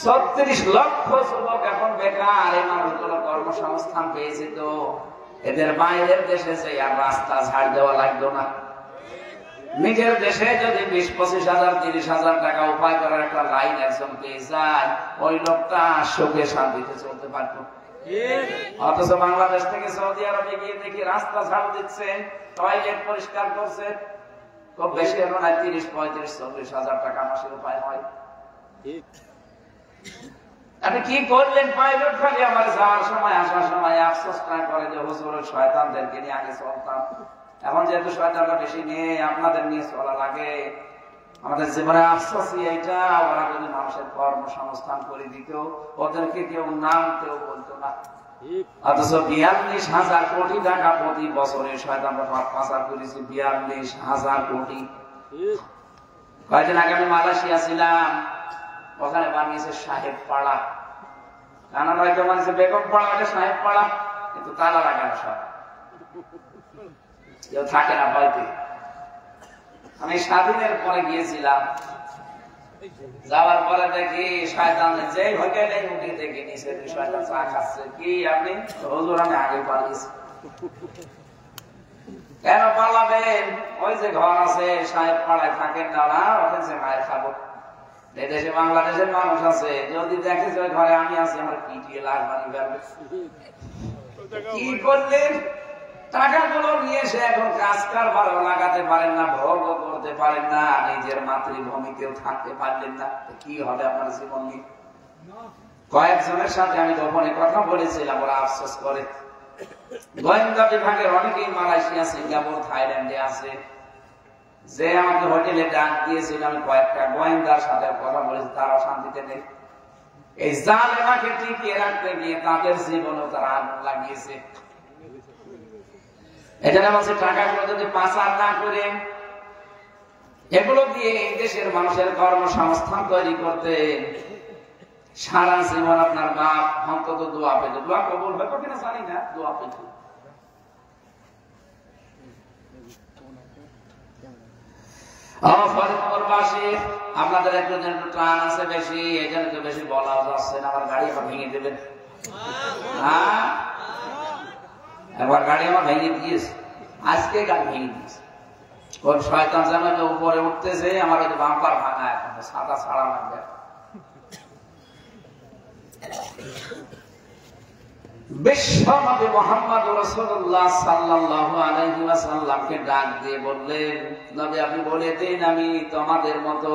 36 লক্ষ যুবক এখন বেকার। এই মানুষগুলো কর্মসংস্থান পেয়েছে তো এদের বাইরের দেশে যে আর রাস্তা ঝাড় দেওয়া লাগতো না। নিজের দেশে যদি 20-25 হাজার 30 হাজার টাকা উপায় করার একটা লাইন একজন পেয়ে যায়, ওই লোকটা সুখে শান্তিতে চলতে পারত। অথচ বাংলাদেশ থেকে সৌদি আরবে গিয়ে দেখি রাস্তা ঝাড়ু দিচ্ছে, টয়লেট পরিষ্কার করছে, খুব বেশি হলো না 30-35-40 হাজার টাকা মাসের উপায় হয়। আপনি কি করলেন? পাইলট খালি আমার যাওয়ার সময় আসার সময় আফসোস করে যে হুজুর শয়তানদেরকে নিয়ে আগে চলতাম, এখন যেহেতু শয়তানরা বেশি নেই, আপনাদের নিয়ে চলা লাগে। আমাদের জীবনে আফসোসই এইটা, ওরা যদি মানুষের কর্মসংস্থান করে দিত, ওদেরকে কেউ নাম কেউ বলতো না। অথচ 42,000 কোটি টাকা প্রতি বছরে শয়তানরা পাচার করেছে। 42,000 কোটি। কয়েকদিন আগে আমি মালয়েশিয়া ছিলাম, ওখানে বানিয়েছে সাহেব পাড়া। নানা হয়তো বানিয়েছে বেগম পাড়া, ওটা সাহেব পাড়া, কিন্তু তালা লাগানো সব, কেউ থাকে না বাড়িতে। আমি স্বাধীনের পরে গিয়েছিলাম, যাওয়ার পরে দেখি শয়তান যে হোটেলে উঠে দেখি নিচে শয়তান চা খাচ্ছে। কি আপনি? হুজুর আমি আগে পালিয়েছি। কেন পালাবেন? ওই যে ঘর আছে সাহেব পাড়ায় থাকেন না, ওখানে যে মায়ের খাবো। এদেশে বাংলাদেশের মানুষ আছে, যদি দেখে যে ঘরে আমি আছি, আমার পিটিয়ে লাশ বানিয়ে ফেলবে। কি করলেন? টাকাগুলো নিয়ে সে এখন কাজ কারবারও লাগাতে পারেন না, ভোগও করতে পারেন না, নিজের মাতৃভূমিতেও থাকতে পারলেন না। কি হবে আপনার জীবন নিয়ে? কয়েকজনের সাথে আমি গোপনে কথা বলেছিলাম, ওরা আফসোস করে। গোয়েন্দা বিভাগের অনেকেই মালয়েশিয়া, সিঙ্গাপুর, থাইল্যান্ডে আছে। যে আমাকে হোটেলে ডাক দিয়েছিল, আমি কয়েকটা গোয়েন্দার সাথে কথা বলেছি, তারাও শান্তিতে নেই। এই জালেমাকে টিকিয়ে রাখতে গিয়ে তাদের জীবনও তারা আগুন লাগিয়েছে। এখানে বলছে টাকাগুলো যদি পাচার না করে এগুলো দিয়ে এই দেশের মানুষের কর্মসংস্থান তৈরি করতে, সারা জীবন আপনার বাপ অন্তত দোয়া পেত। দোয়া কবুল হয়তো কিনা জানি না, দোয়া পেত। ফরিদপুরবাসী আপনাদের একটু টান আছে বেশি, এই জন্য তো বেশি বলাও যাচ্ছে না। আমার গাড়ি আমার ভেঙে দেবেন। হ্যাঁ, একবার গাড়ি আমার ভেঙে দিয়েছে, আজকে গাড়ি ভেঙে দিয়েছে। কোন শয়তান যেন উপরে উঠতেছে, আমার ওই বাম্পার ভাঙা, এখন সাদা ছাড়া লাগবে। বিশ্বনবী মুহাম্মদ রাসূলুল্লাহ সাল্লাল্লাহু আলাইহি ওয়াসাল্লামকে ডাক দিয়ে বললেন, নবী আপনি বলে দিন, আমি তোমাদের মতো,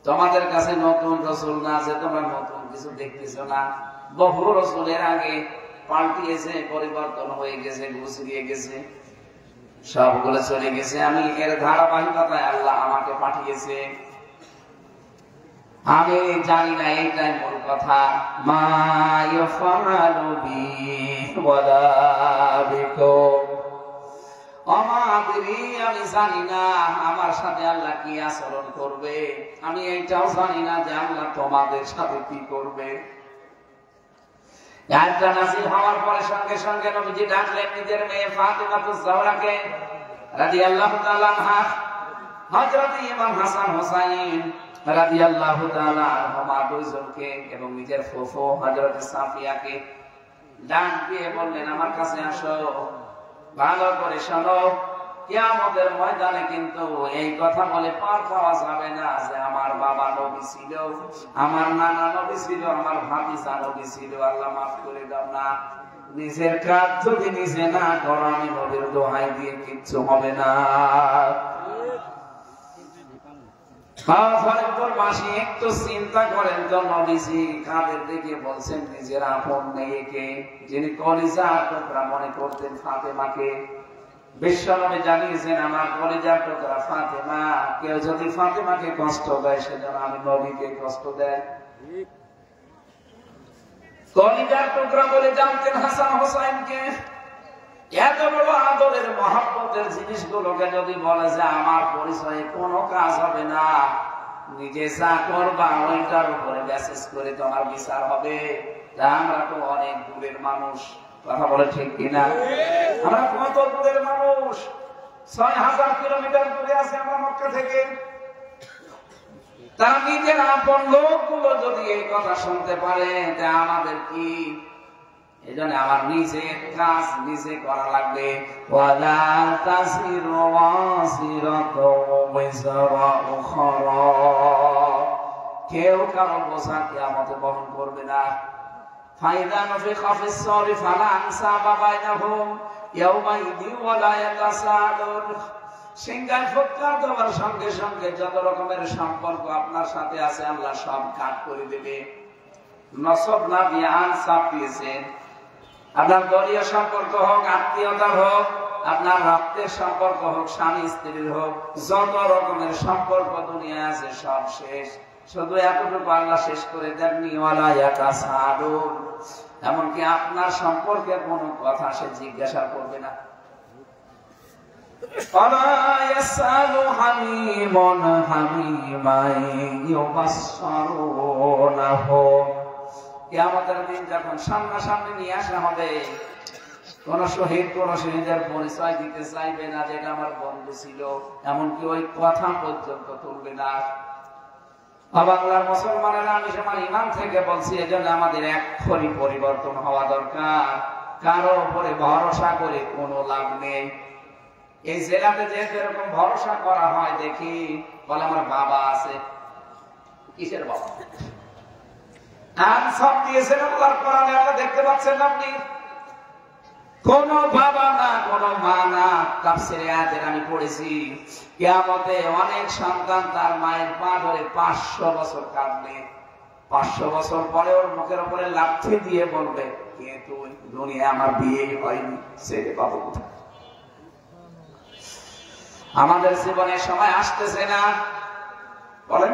তোমাদের কাছে নতুন রাসূল না যে তোমরা নতুন কিছু দেখতেছো না। বহু রাসূলের আগে পাল্টিয়েছে, পরিবর্তন হয়ে গেছে, গুছিয়ে গেছে, সবগুলো চলে গেছে। আমি এর ধারাবাহিকতায় আল্লাহ আমাকে পাঠিয়েছে। আমি জানি না, এইটাই মূল কথা। মা ইয়াফআলু বি ওয়ালা বিকুম, আমাদেরই আমি জানি না আমার সাথে আল্লাহ কি আচরণ করবে। আমি এইটাও জানি না যে আল্লাহ তোমাদের সাথে কি করবে। আয়াতটা নাযিল হওয়ার পরে সঙ্গে সঙ্গে নবীজি ডাকলেন নিজের মেয়ে ফাতিমাতুজ জাহরাকে রাদিয়াল্লাহু তাআলা আনহা, হযরত ইমাম হাসান হুসাইন রাদিয়াল্লাহু তাআলা আনহুমা দুইজনকে, এবং নিজের ফুফু হযরত সাফিয়াকে ডাক দিয়ে বললেন, আমার কাছে আসো, ভালো করে শোনো। কিয়ামতের ময়দানে কিন্তু এই কথা বলে পার পাওয়া যাবে না যে আমার বাবা নবী ছিল, আমার নানা নবী ছিল, আমার ভাতিজা নবী ছিল, আল্লাহ মাফ করে দাও না। নিজের কাজ যদি নিজে না করো, আমি নবীর দোহাই দিয়ে কিচ্ছু হবে না। ফরিদপুরবাসী একটু চিন্তা করেন তো, নবীজি কাদের দিকে বলছেন? নিজের আপন মেয়েকে, যিনি কলিজার টুকরা মনে করতেন ফাতেমাকে। বিশ্বনবী জানিয়েছেন, আমার কলিজার টুকরা ফাতেমা, কেউ যদি ফাতেমাকে কষ্ট দেয় সেজন্য আমি নবীকে কষ্ট দেয়। কলিজার টুকরা বলে জানতেন হাসান হোসাইনকে। এত বড় আদরের মহব্বতের জিনিসগুলোকে যদি বলে যে আমার পরিচয়ে কোনো কাজ হবে না, নিজে যা করবা ওইটার উপরে মেসেজ করে তোমার বিচার হবে। আমরা তো অনেক দূরের মানুষ, কথা বলে ঠিক কিনা? আমরা কত দূরের মানুষ, ৬,০০০ কিলোমিটার দূরে আছে আমরা মক্কা থেকে। তারা নিজের আপন লোকগুলো যদি এই কথা শুনতে পারে, আমাদের কি? এই জন্য আমার নিজের কাজ নিজে করা লাগবে। ওয়ালা তাসিরু ওয়াসিরাতু বিজরা উখরা, কেউ কারো বোঝা কিয়ামতে বহন করবে না। ফাইদা নফিখা ফিস সূরি ফালা আনসাবা বাইনাহুম ইয়াওমাইযিন ওয়ালা ইয়াতাসাআলুন, সিংহায় ফুৎকার দেওয়ার সঙ্গে সঙ্গে যত রকমের সম্পর্ক আপনার সাথে আছে আল্লাহ সব কাট করে দেবে। নসব না দিয়ে আনসাব দিয়েছেন, আপনার দলীয় সম্পর্ক হোক, আত্মীয়তা হোক, আপনার রক্তের সম্পর্ক হোক, স্বামী স্ত্রীর হোক, যত রকমের সম্পর্ক দুনিয়া আছে সব শেষ। শুধু এতটুকু আল্লাহ শেষ করে দেননি, ওয়ালা ইয়াতাসাআলুন, এমনকি আপনার সম্পর্কে কোনো কথা সে জিজ্ঞাসা করবে না। ওয়ালা ইয়াসআলু হামিমুন হামিমান ইউবাসসারুনাহু, কিয়ামতের দিন যখন সামনাসামনি নিয়ে আসা হবে, কোন শহীদ কোন শহীদের পরিচয় দিতে চাইবে না যে এটা আমার বন্ধু ছিল, এমনকি ওই কথা পর্যন্ত তুলবে না। বাংলার মুসলমানেরা, আমি আমার ইমান থেকে বলছি, এজন্য আমাদের এক্ষুনি পরিবর্তন হওয়া দরকার। কারো উপরে ভরসা করে কোনো লাভ নেই। এই জেলাতে যে এরকম ভরসা করা হয় দেখি, বলে আমার বাবা আছে। কিসের বাবা? সব দিয়েছেন আল্লাহর কোরআনে, আল্লাহ দেখতে পাচ্ছেন আপনি? কোন বাবা না, কোন মা না। তাফসীরে আয়াতের আমি পড়েছি, কিয়ামতে অনেক সন্তান তার মায়ের পা ধরে 500 বছর কাঁদবে। 500 বছর পরে ওর মুখের উপরে লাথি দিয়ে বলবে, কে তুই? দুনিয়ায় আমার বিয়েই হয়নি, ছেলে পাবো কোথায়? আমাদের জীবনে সময় আসতেছে না, বলেন?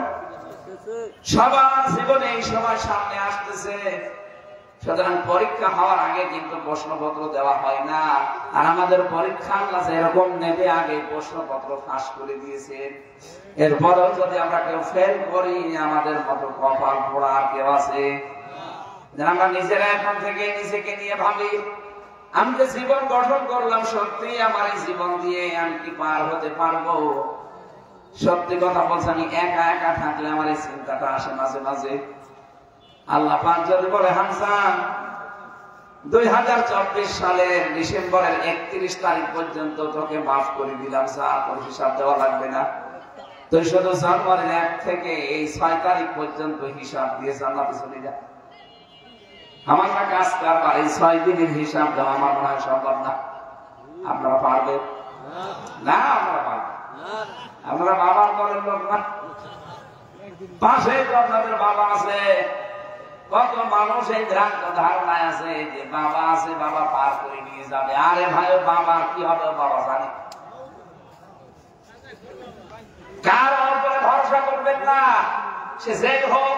সবার জীবনে এই সময় সামনে আসতেছে। সুতরাং পরীক্ষা হওয়ার আগে কিন্তু প্রশ্নপত্র দেওয়া হয় না। আর আমাদের পরীক্ষা আল্লাহ যেরকম নেবে, আগে প্রশ্নপত্র ফাঁস করে দিয়েছেন। এরপরেও যদি আমরা কেউ ফেল করি, আমাদের মতো কপাল পোড়া আর কেউ আছে? আমরা নিজেরা এখন থেকে নিজেকে নিয়ে ভাবি, আমি যে জীবন গঠন করলাম, সত্যি আমার এই জীবন দিয়ে আমি কি পার হতে পারবো? সত্যি কথা বলছি, আমি একা একা থাকলে আমার এই চিন্তাটা আসে মাঝে মাঝে। আল্লাহ পাক যদি বলে, হাসান 2024 সালের ডিসেম্বরের 31 তারিখ পর্যন্ত তোকে মাফ করে দিলাম, যা তোর হিসাব দেওয়া লাগবে না, তুই শুধু জানুয়ারির 1 থেকে এই 6 তারিখ পর্যন্ত হিসাব দিয়ে জান্নাতে চলে যা। আমার না কাজ কারবার, এই 6 দিনের হিসাব দেওয়া আমার মনে হয় সম্ভব না। আপনারা পারবেন না? আমরা পারবেন? আপনারা বাবার করেন লোক না? পাশে আপনাদের বাবা আছে। কত মানুষ এই ধারণায় আছে যে বাবা আছে, বাবা পার করে নিয়ে যাবে। আরে ভাই, বাবা কি হবে? বাবা জানে। কার উপরে ভরসা করবেন না, সে যেই হোক।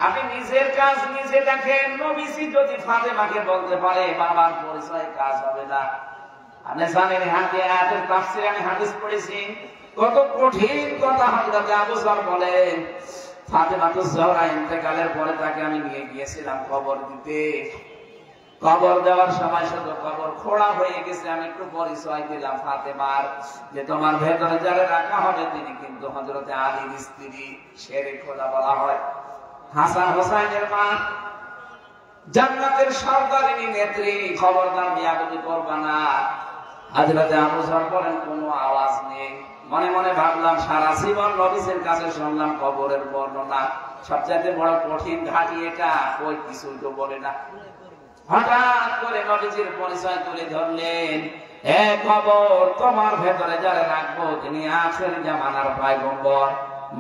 আপনি নিজের কাজ নিজে দেখেন। নবীজি যদি ফাতেমাকে বলতে পারে বাবার পরিচয়, কাজ হবে না। আপনি জানেন, হাদিসের তাফসীরে আমি হাদিস পড়েছি, কত কঠিন কথা হযরত আবু যর বলেন, ফাতেমাতুজ জহরা ইন্তেকালের পরে তাকে আমি নিয়ে গিয়েছিলাম কবর দিতে। কবর দেওয়ার সময় শুধু কবর খোঁড়া হয়ে গেছে, আমি একটু পরিচয় দিলাম ফাতেমার, যে তোমার ভেতরে যারা রাখা হবে তিনি কিন্তু হযরতে আলীর স্ত্রী, শেরে খোদা বলা হয়। হাসান হোসাইনের মা, জান্নাতের সর্দারিনী নেত্রী, খবরদার বিয়াদবি করবা না। হযরতে আবু যর বলেন, কোনো আওয়াজ নেই। মনে মনে ভাবলাম, সারা জীবন নবীর কাছে শুনলাম কবরের বর্ণনা, সবচেয়ে বড় কঠিন ঘাটি এটা, কই কিছুই তো বলে না। হঠাৎ করে নবীজির পরিচয় তুলে ধরলেন, এ কবর, তোমার ভেতরে যারা রাখবো তিনি আখির জামানার পয়গম্বর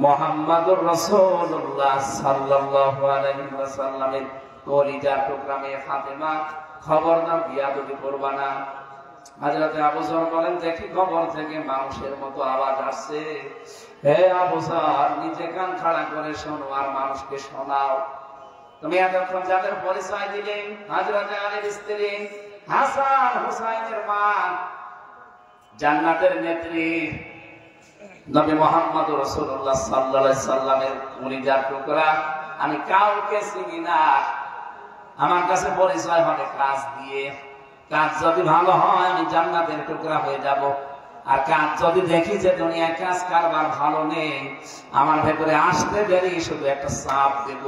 মুহাম্মদুর রাসূলুল্লাহ সাল্লাল্লাহু আলাইহি ওয়াসাল্লামের কলিজার টুকরা মেয়ে ফাতেমা, খবরদার বিয়াদবি করবা না। হযরতে আবু যর বলেন, দেখি কবর থেকে মানুষের মতো আওয়াজ আসছে। হে আবু যর, নিজে কান খাড়া করে শোনো আর মানুষকে শোনাও। তুমি এতক্ষণ যাদের পরিচয় দিলে, হযরতে আলীর স্ত্রী, হাসান হুসাইনের মা, জান্নাতের নেত্রী, নবী মুহাম্মদ রাসূলুল্লাহ সাল্লাল্লাহু আলাইহি সাল্লামের কলিজার টুকরা, আমি কাউকে চিনি না, আমার কাছে পরিচয় হবে কাজ দিয়ে। কাজ যদি ভালো হয় আমি জান্নাতের টুকরা হয়ে যাব, আর কাজ যদি দেখি যে দুনিয়ায় কাজ কারবার ভালো নেই, আমার ভেতরে আসতে দেরি শুধু একটা চাপ দেব,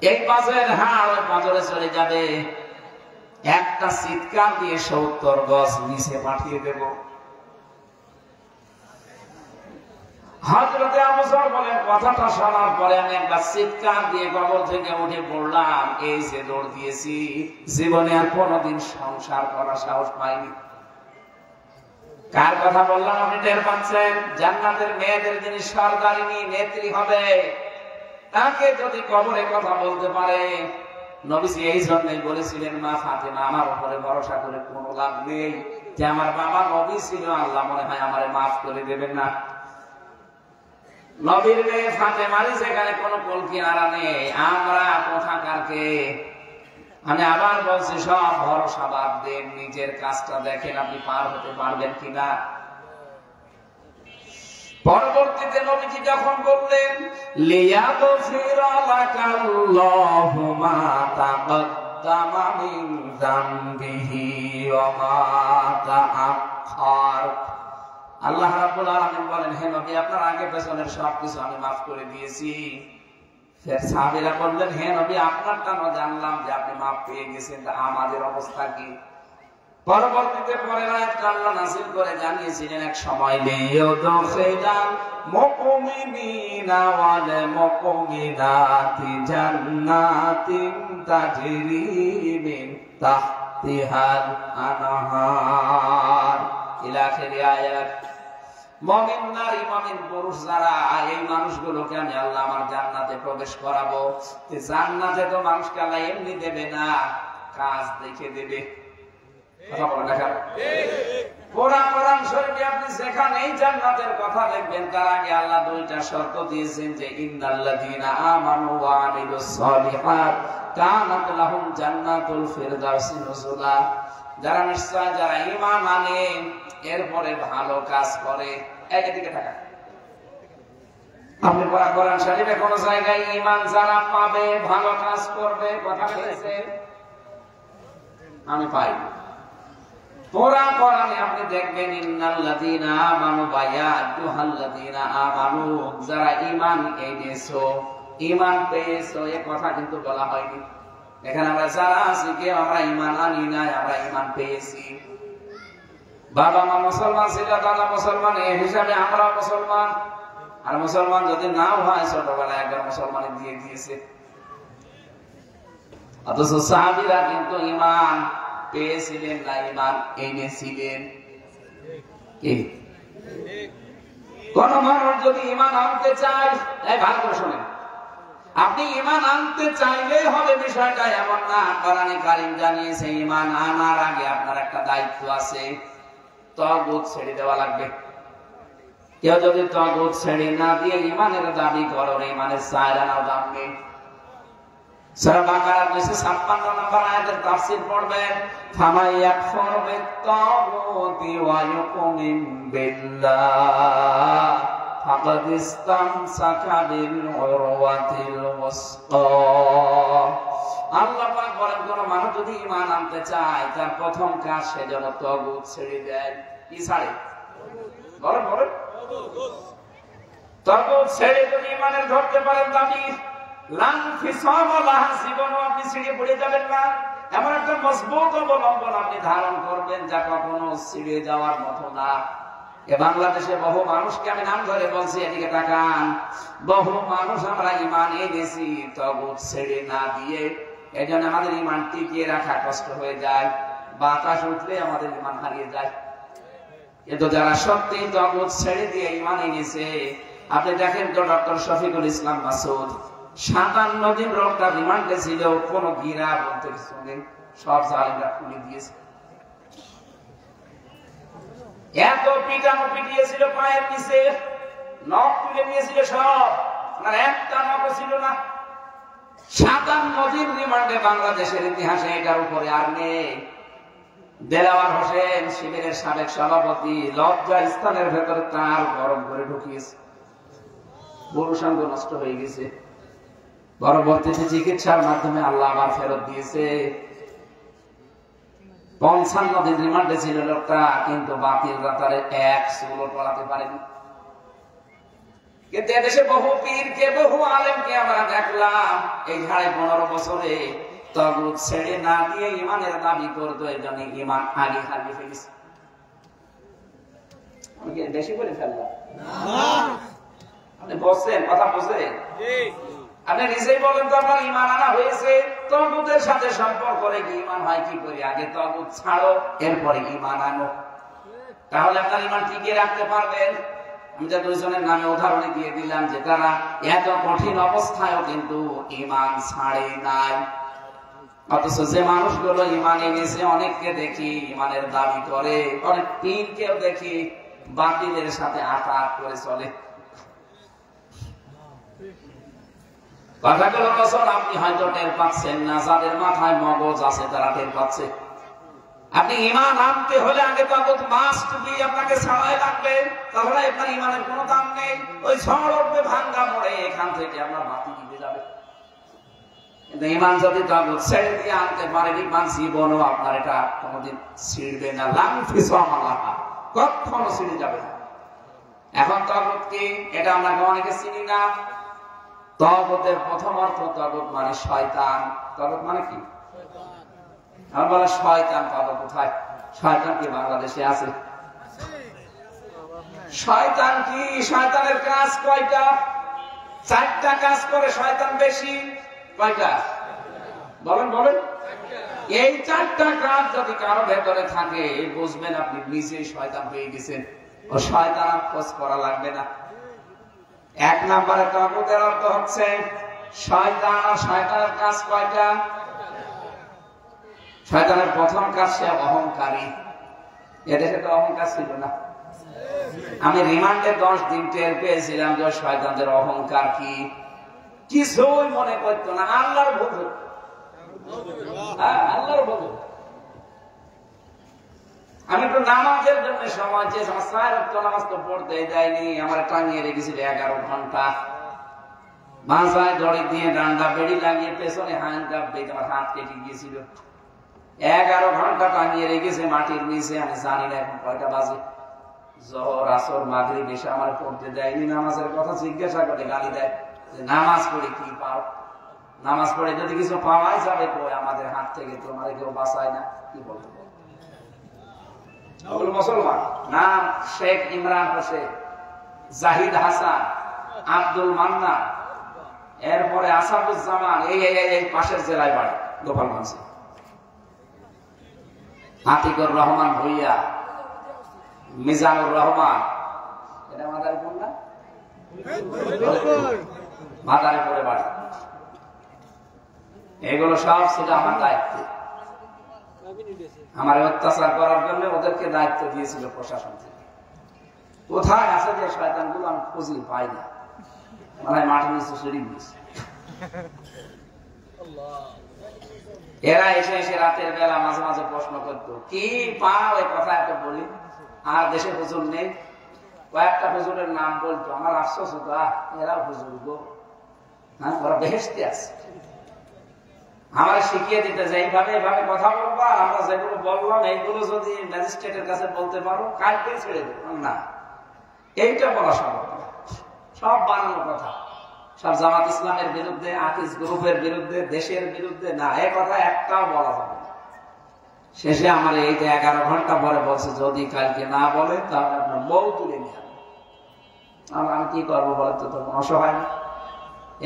এই পাঁচের হাড় ওই পাঁজরে চলে যাবে, একটা চিৎকার দিয়ে 70 গজ নিচে পাঠিয়ে দেব। হযরতে আবু যর বলেন, কথাটা শোনার পরে আমি একবার চিৎকার দিয়ে কবর থেকে উঠে পড়লাম, এই যে দৌড় দিয়েছি, জীবনে আর কোনোদিন সংসার করার সাহস পাইনি। কার কথা বললাম আপনি টের পাচ্ছেন? জান্নাতের মেয়েদের যিনি সরদারিনী নেত্রী হবে, তাকে যদি কবরে কথা বলতে পারে, নবীজি এই জন্যই বলেছিলেন, মা ফাতেমা, আমার উপরে ভরসা করে কোনো লাভ নেই, যে আমার বাবা নবী ছিল, আল্লাহ মনে হয় আমারে মাফ করে দেবেন না। নবীর মেয়ে ফাতেমারই সেখানে কোনো কুল কিনারা নেই, আমরা কোথাকারকে। আমি আবার বলছি, সব ভরসা বাদ দেন, নিজের কাজটা দেখেন আপনি পার হতে পারবেন কিনা। পরবর্তীতে নবীজি যখন বললেন, লিয়াগফিরা লাকাল্লাহু মা তাকদ্দামা মিন যামবিহি ওয়া মা তাআখার, আল্লাহ রাব্বুল আলামিন বলেন, হে নবী, আপনার আগে পেছনের সবকিছু আমি মাফ করে দিয়েছি। ফের সাহাবীরা বললেন, হে নবী, আপনারটা না জানলাম যে আপনি মাফ পেয়ে গেছেন, আমাদের অবস্থা কি? পরবর্তীতে পরের আয়াতটা আল্লাহ নাযিল করে জানিয়েছিলেন, এক সময় লিয়াদখিলাল মুমিনিনা ওয়াল মুমিনাতি জান্নাতিন তাজরি মিন তাহতিহাল আনহার ইলা আখির আয়াত। মুমিন নারী, মুমিন পুরুষ যারা, এই মানুষগুলোকে আমি আল্লাহ আমার জান্নাতে প্রবেশ করাবো। জান্নাতে তো মানুষকে আল্লাহ এমনি দেবে না, কাজ দেখে দেবে। কথা বলেন না কেন? পুরা কোরআন শরীফে আপনি যেখানেই জান্নাতের কথা দেখবেন, তার আগে আল্লাহ দুইটা শর্ত দিয়েছেন, যে ইন্নাল্লাযীনা আমানু ওয়া আমিলুস সালিহাত কানাত লাহুম জান্নাতুল ফিরদাউসি নুজুলা। যারা নিশ্চয়, যারা ঈমান আনে, এরপরে ভালো কাজ করে, এদিকে থাকা। আপনি পুরা কোরআন শরীফে কোন জায়গায় ঈমান যারা পাবে, ভালো কাজ করবে কথা বলেছে? আমি পাই। পুরা কোরআনে আপনি দেখবেন, ইন্নাল্লাযীনা আমানু ওয়া ইয়াদুহাল্লাযীনা আমানু, যারা ঈমান এনেছো, ঈমান পেয়েছো, এই কথা কিন্তু বলা হয়নি। এখানে আমরা যারা আছি, কেউ আমরা ঈমান আনি নাই, আমরা ঈমান পেয়েছি। বাবা মা মুসলমান ছিল, দাদা মুসলমান, এই হিসাবে আমরা মুসলমান। আর মুসলমান যদি নাও হয়, ছোটবেলায় একবার মুসলমানে দিয়ে দিয়েছে। অথচ সাহাবীরা কিন্তু ঈমান পেয়েছিলেন না, ঈমান এনেছিলেন। কোন মানুষ যদি ঈমান আনতে চায়, ভালো করে শোনেন, আপনি ঈমান আনতে চাইলেই হবে, বিষয়টা এমন না। কোরআনে কারীম জানিয়েছে, ঈমান আনার আগে আপনার একটা দায়িত্ব আছে, তাগুত ছেড়ে দেওয়া লাগবে। কেউ যদি তাগুত ছেড়ে না দিয়ে ঈমানের দাবি করো, ঈমানের চাইরা নাও দাম নেই। সূরা বাকারার 256 নম্বর আয়াতের তাফসীর পড়বেন, ফামাই ইয়াকফুর বিত-তাগুতি ওয়া ইউমিন বিল্লাহ ফাকাদ ইসতামসাকা বিল উরওয়াতিল ওয়াসকা। আল্লাহ পাক বলেন, কোন মানুষ যদি ঈমান আনতে চায়, তার প্রথম কাজ সে যেন তাগুত ছেড়ে দেয়। কি ছাড়ে? বলেন বলেন। তাগুত ছেড়ে যদি ঈমানের ধরতে পারেন দাবি, লান ফিসামা লাহা, জীবনও আপনি ছিঁড়ে পড়ে যাবেন না। এমন একটা মজবুত অবলম্বন আপনি ধারণ করবেন, যা কখনো ছিঁড়ে যাওয়ার মতো না। এ বাংলাদেশে বহু মানুষকে আমি নাম ধরে বলছি, এদিকে তাকান, বহু মানুষ আমরা ঈমান এনেছি তাগুত ছেড়ে না দিয়ে। এজন্য আমাদের ঈমান টিকিয়ে রাখা কষ্ট হয়ে যায়, বাতাস উঠলে আমাদের ঈমান হারিয়ে যায়। কিন্তু যারা সত্যি তাগুত ছেড়ে দিয়ে ঈমান এনেছে, আপনি দেখেন তো, ডক্টর শফিকুল ইসলাম মাসুদ 57 দিন রোগটা রিমান্ডে ছিল, কোন গিরা বলতে কিছু নেই, সব জালিমরা খুলে দিয়েছে। এত পিটানো পিটিয়েছিল, পায়ের নিচে নখ তুলে নিয়েছিল সব, আর একটা নখ ছিল না। 57 দিন রিমান্ডে, বাংলাদেশের ইতিহাসে এটার উপরে আর নেই। দেলাওয়ার হোসেন শিবিরের সাবেক সভাপতি লজ্জা স্থানের ভেতরে তার গরম করে ঢুকিয়েছে, পুরুষাঙ্গ নষ্ট হয়ে গেছে। পরবর্তীতে চিকিৎসার মাধ্যমে আল্লাহ আবার ফেরত দিয়েছে। 55 দিন রিমান্ডে ছিল লোকটা, কিন্তু বাতিলরা তারে এক চুলও পড়াতে পারেনি। কিন্তু এদেশে বহু পীরকে বহু আলেমকে আমরা দেখলাম এই 15.5 বছরে তাগুত ছেড়ে না দিয়ে ইমানের দাবি করতো, এই জন্য ইমান আগে হারিয়ে ফেলেছে। বেশি করে ফেললাম? আপনি বলছেন, কথা বলছেন, আপনি নিজেই বলেন তো আপনার ইমান আনা হয়েছে? তাগুতের সাথে সম্পর্ক রেখে ইমান হয় কি করে? আগে তাগুত ছাড়ো, এরপরে ইমান আনো, তাহলে আপনার ইমান টিকিয়ে রাখতে পারবেন। আমি যা দুইজনের নামে উদাহরণ দিয়ে দিলাম যে তারা এত কঠিন অবস্থায়ও কিন্তু ইমান ছাড়ে নাই। অথচ যে মানুষগুলো ইমান এনেছে, অনেককে দেখি ইমানের দাবি করে, অনেক পীরকেও দেখি বাতিলের সাথে আঘাত করে চলে। কথাগুলো বছর আপনি হয়তো টের পাচ্ছেন না, যাদের মাথায় মগজ আছে তারা টের পাচ্ছে। আপনি ইমান আনতে হলে আগে তাগুত মাস্ট বি আপনাকে ছাড়াই লাগবে, তাহলে আপনার ইমানের কোনো দাম নেই। ওই ঝড় উঠবে ভাঙ্গা মোড়ে, এখান থেকে আপনার মাটি দিতে যাবে। কিন্তু ইমান যদি তাগুত ছেড়ে দিয়ে আনতে পারেন, ইমান জীবনও আপনার এটা কোনোদিন ছিড়বে না, কখনো ছিঁড়ে যাবে না। এখন তাগুত কি, এটা আমরা অনেকে চিনি না। তাগুতের প্রথম অর্থ, তাগুত মানে শয়তান। তাগুত মানে কি? আমার বলা শয়তান পাবো কোথায়? শয়তান কি বাংলাদেশে আছে? শয়তান কি? শয়তানের কাজ কয়টা? 4টা কাজ করে শয়তান বেশি। কয়টা বলেন বলেন? এই 4টা কাজ যদি কারো ভেতরে থাকে, বুঝবেন আপনি নিজেই শয়তান হয়ে গেছেন, ও শয়তান আর খোঁজ করা লাগবে না। 1 নম্বরে তাগুতের অর্থ হচ্ছে শয়তান। আর শয়তানের কাজ কয়টা? শয়তানের প্রথম কাজ, সে অহংকারী। এদেশে তো অহংকার ছিল না। আমি রিমান্ডে 10 দিন টের পেয়েছিলাম যে শয়তানদের অহংকার কি, কিছুই মনে করতো না, আল্লাহর বন্ধু, আল্লাহর বন্ধু। আমি তো নামাজের জন্য সময় চেয়েছি, আমার 4 ওয়াক্ত নামাজ তো পড়তে দেয়নি, আমার টাঙিয়ে রেখেছিল 11 ঘন্টা। মাথায় দড়ি দিয়ে ডান্ডা বেড়ি লাগিয়ে পেছনে হ্যান্ডকাপ বেঁধে আমার হাত কেটে গিয়েছিল। 11 ঘন্টা টাঙিয়ে রেখেছে মাটির নিচে। আমি জানি না এখন কয়টা বাজে, জোহর আসর মাগরিব এসে আমার পড়তে দেয়নি। নামাজের কথা জিজ্ঞাসা করে গালি দেয় যে নামাজ পড়ে কি পাও? নামাজ পড়ে যদি কিছু পাওয়াই যাবে কই আমাদের হাত থেকে, তোমার কেউ বাঁচায় না। কি বলবো? মুসলমান নাম শেখ ইমরান হোসেন, জাহিদ হাসান, আব্দুল মান্নান, এরপরে আসাদুজ্জামান, এই পাশের জেলায় বাড়ি গোপালগঞ্জে। আতিকুর রহমান ভুইয়া, মিজানুর রহমান, এটা মাদারীপুর না? মাদারীপুরে বাড়ি। এগুলো সব ছিল আমার দায়িত্ব। আমার অত্যাচার করার জন্য ওদেরকে দায়িত্ব দিয়েছিল প্রশাসন থেকে। কোথায় আছে যে শয়তানগুলো আমি খুঁজি পাই না, মানে মাটির নিচে সরিয়ে দিয়েছে। এরা এসে এসে রাতের বেলা মাঝে মাঝে প্রশ্ন করতো, কি পাও? এই কথা এত বলি, আর দেশে হুজুর নেই। কয়েকটা হুজুরের নাম বলতো, আমার আফসোস হতো, এরাও হুজুর গো, হ্যাঁ, ওরা বেহেশতে আছে। আমরা শিখিয়ে দিতে যে এইভাবে এইভাবে কথা বলবো, আর আমরা যেগুলো বললাম এইগুলো যদি ম্যাজিস্ট্রেটের কাছে বলতে পারো, কালকে ছেড়ে দেবো না। এইটা বলা সম্ভব না, সব বানানো কথা। সব জামাত ইসলামের বিরুদ্ধে, আকিজ গ্রুপের বিরুদ্ধে, দেশের বিরুদ্ধে না, এ কথা একটাও বলা যাবে না। শেষে আমার এইটা 11 ঘন্টা পরে বলছে, যদি কালকে না বলে তাহলে আপনার বউ তুলে নিয়ে যাবে। আমি কি করবো বলে তো, তখন অসহায় না।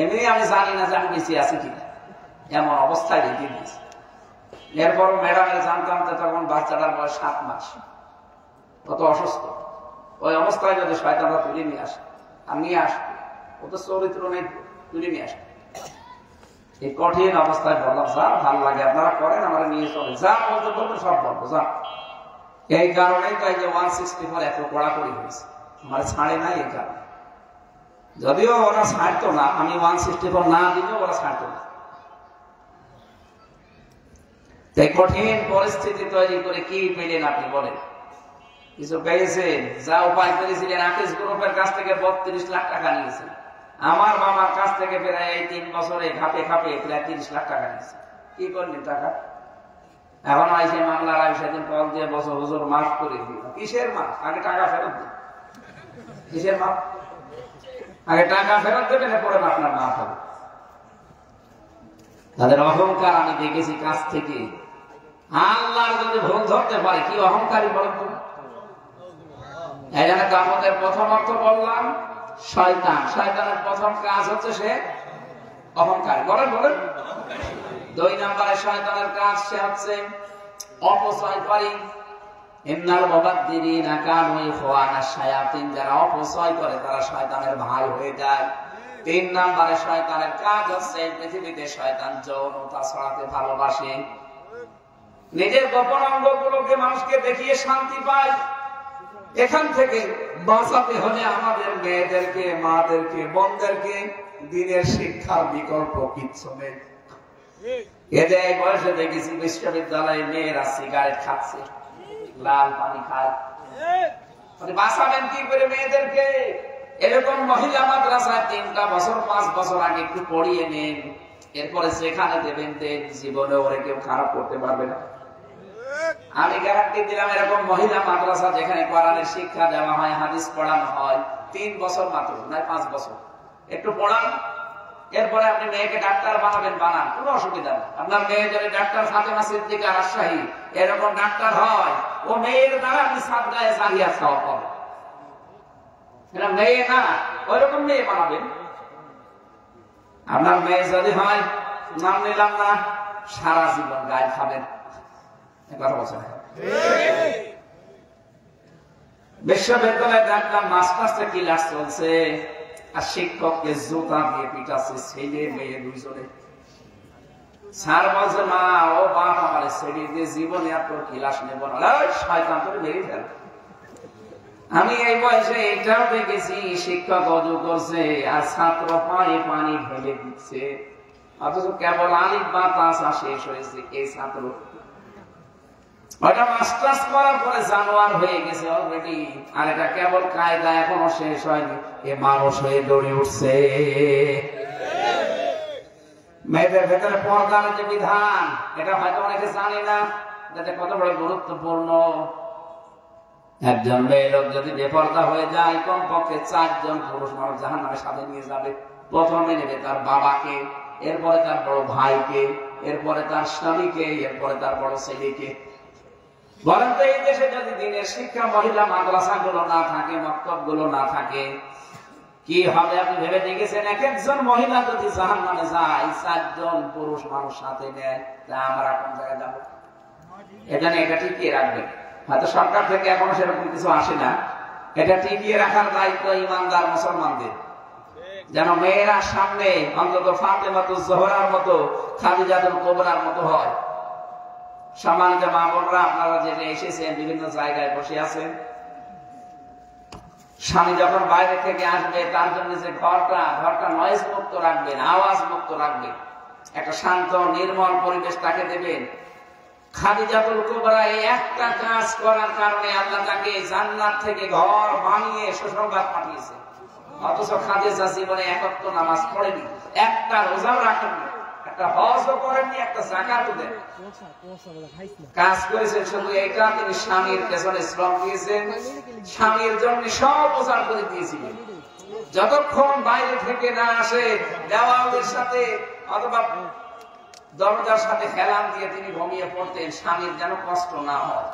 এমনি আমি জানি না যে আমি বেঁচে আছি কিনা, এমন অবস্থায় রেখে দিয়েছি। এরপর ম্যাডামের জানতাম যে তখন বাচ্চাটার বয়স 7 মাস, কত অসুস্থ। ওই অবস্থায় যদি শয়তানরা তুলে নিয়ে আসে, আর নিয়ে আসবে, ও তো চরিত্র নেই, তুলে নিয়ে আসবে। এই কঠিন অবস্থায় বললাম, যা ভাল লাগে আপনারা করেন, আমরা নিয়ে চলে যা বলতে বলবো সব বলবো যা। এই কারণেই তো এই যে 164 এত কড়াকড়ি হয়েছে, আমার ছাড়ে নাই এই কারণে। যদিও ওরা ছাড়তো না, আমি 164 না দিলেও ওরা ছাড়তো না। তাই কঠিন পরিস্থিতি তৈরি করে কি পেলেন আপনি বলেন? কিছু পেয়েছেন? যা উপায় করেছিলেন, আকিস গ্রুপের কাছ থেকে 32 লাখ টাকা নিয়েছেন। আমার মামার কাছ থেকে প্রায় এই 3 বছরে খাপে খাপে প্রায় 30 লাখ টাকা নিয়েছে। কি করলেন টাকা? এখন আইসে মামলার সেদিন কল দিয়ে বছর হুজুর মাফ করে দিল। কিসের মাফ? আগে টাকা ফেরত দিন। কিসের মাফ? আগে টাকা ফেরত দেবেন, পরে আপনার মাফ হবে। তাদের অহংকার আমি দেখেছি কাছ থেকে। আল্লাহর যদি ভুল ধরতে পারে, কি অহংকারী বলেন তো? এই জন্য আমাদের প্রথম অর্থ বললাম শয়তান। শয়তানের প্রথম কাজ হচ্ছে সে অহংকার। বলেন বলেন। 2 নম্বরে শয়তানের কাজ সে হচ্ছে অপচয়কারী। ইন্নাল মুবাদ্দিরিনা কানু ইখওয়ানাশ শায়াতিন, যারা অপচয় করে তারা শয়তানের ভাই হয়ে যায়। 3 নম্বরে শয়তানের কাজ হচ্ছে পৃথিবীতে শয়তান যৌনতা ছড়াতে ভালোবাসে। নিজের গোপন অঙ্গগুলোকে মানুষকে দেখিয়ে শান্তি পায়। এখান থেকে বাঁচাতে হলে আমাদের মেয়েদেরকে, মাদেরকে, বোনদেরকে দিনের শিক্ষার বিকল্প কিচ্ছু নেই। এদের এই বয়সে দেখেছি বিশ্ববিদ্যালয়ে মেয়েরা সিগারেট খাচ্ছে, লাল পানি খায়। বাঁচাবেন কি করে মেয়েদেরকে? এরকম মহিলা মাদ্রাসায় 3টা বছর 5 বছর আগে একটু পড়িয়ে নেন, এরপরে সেখানে দেবেন, জীবনে ওরে কেউ খারাপ করতে পারবে না। আমি গ্যারান্টি দিলাম, এরকম মহিলা মাদ্রাসা যেখানে কোরআনের শিক্ষা দেওয়া হয়, হাদিস পড়ানো হয়, 3 বছর মাত্র, নয় 5 বছর একটু পড়ান, এরপরে আপনি মেয়েকে ডাক্তার বানাবেন, বানান, কোনো অসুবিধা নেই। আপনার মেয়ে যদি ডাক্তার ফাতেমা সিদ্দিকা রাজশাহী এরকম ডাক্তার হয়, ও মেয়ের দ্বারা আপনি সাদগায়ে জারিয়া সওয়াব পাবেন। এটা মেয়ে না, ওইরকম মেয়ে বানাবেন। আপনার মেয়ে যদি হয়, নাম নিলাম না, সারা জীবন গায়ে খাবেন। বিশ্ববিদ্যালয়ে দেখলাম মাস্টার্সে ক্লাস চলছে, আর শিক্ষককে জুতা দিয়ে পিটাচ্ছে ছেলে মেয়ে দুইজনে। স্যার বলছে, মা ও বাপ আমার ছেলে দিয়ে জীবনে আর তোর ক্লাস নেব না, শয়তান তোরে মেরে ফেল। আমি এই বয়সে এটাও দেখেছি, শিক্ষক অজু করছে আর ছাত্র পায়ে পানি ঢেলে দিচ্ছে, অথচ কেবল আলিফ বা তাসা শেষ হয়েছে এই ছাত্র। ওটা মাস্টার্স করার পরে জানোয়ার হয়ে গেছে অলরেডি, আর এটা কেবল কায়দা এখনো শেষ হয়নি, এ মানুষ হয়ে দৌড়ে উঠছে। মেয়েদের ভেতরে পর্দার যে বিধান, এটা হয়তো অনেকে জানে না, যাতে কত বড় গুরুত্বপূর্ণ। একজন মেয়ে লোক যদি বেপর্দা হয়ে যায়, কমপক্ষে 4 জন পুরুষ মানুষ জাহান্নামের সাথে নিয়ে যাবে। প্রথমে নেবে তার বাবাকে, এরপরে তার বড় ভাইকে, এরপরে তার স্বামীকে, এরপরে তার বড় ছেলেকে। বলেন তো, এই দেশে যদি দিনের শিক্ষা, মহিলা মাদ্রাসা গুলো না থাকে, মক্তব গুলো না থাকে, কি হবে আপনি ভেবে দেখেছেন? এক একজন মহিলা যদি জাহান্নামে যায়, 4 জন পুরুষ মানুষ সাথে নেয়, তা আমরা কোন জায়গায় যাবো? এখানে এটা টিকিয়ে রাখবেন। হয়তো সরকার থেকে এখনো সেরকম কিছু আসে না, এটা টিকিয়ে রাখার দায়িত্ব ইমানদার মুসলমানদের, যেন মেয়েরা সামনে অন্তত ফাতেমাতুজ জোহরার মতো, খাদিজাতুল কুবরার মতো হয়। সম্মানিত মা বোনরা, আপনারা যে এসেছেন, বিভিন্ন জায়গায় বসে আছেন, স্বামী যখন বাইরে থেকে আসবে, তার জন্য যে ঘরটা নয়েজ মুক্ত রাখবেন, আওয়াজ মুক্ত রাখবেন, একটা শান্ত নির্মল পরিবেশ তাকে দেবেন। খাদিজাতুল কুবরা এই একটা কাজ করার কারণে আল্লাহ তাকে জান্নাত থেকে ঘর বানিয়ে সুসংবাদ পাঠিয়েছে। অথচ খাদিজা জীবনে 1 ওয়াক্ত নামাজ পড়েনি, একটা রোজাও রাখেননি, একটা হজও করেননি, একটা যাকাতও দেন। কাজ করেছেন শুধু এটা, তিনি স্বামীর পেছনে শ্রম দিয়েছেন, স্বামীর জন্য সব প্রচার করে দিয়েছিলেন। যতক্ষণ বাইরে থেকে না আসে, দেওয়ালের সাথে অথবা দরজার সাথে হেলান দিয়ে তিনি ঘুমিয়ে পড়তেন, স্বামীর যেন কষ্ট না হয়।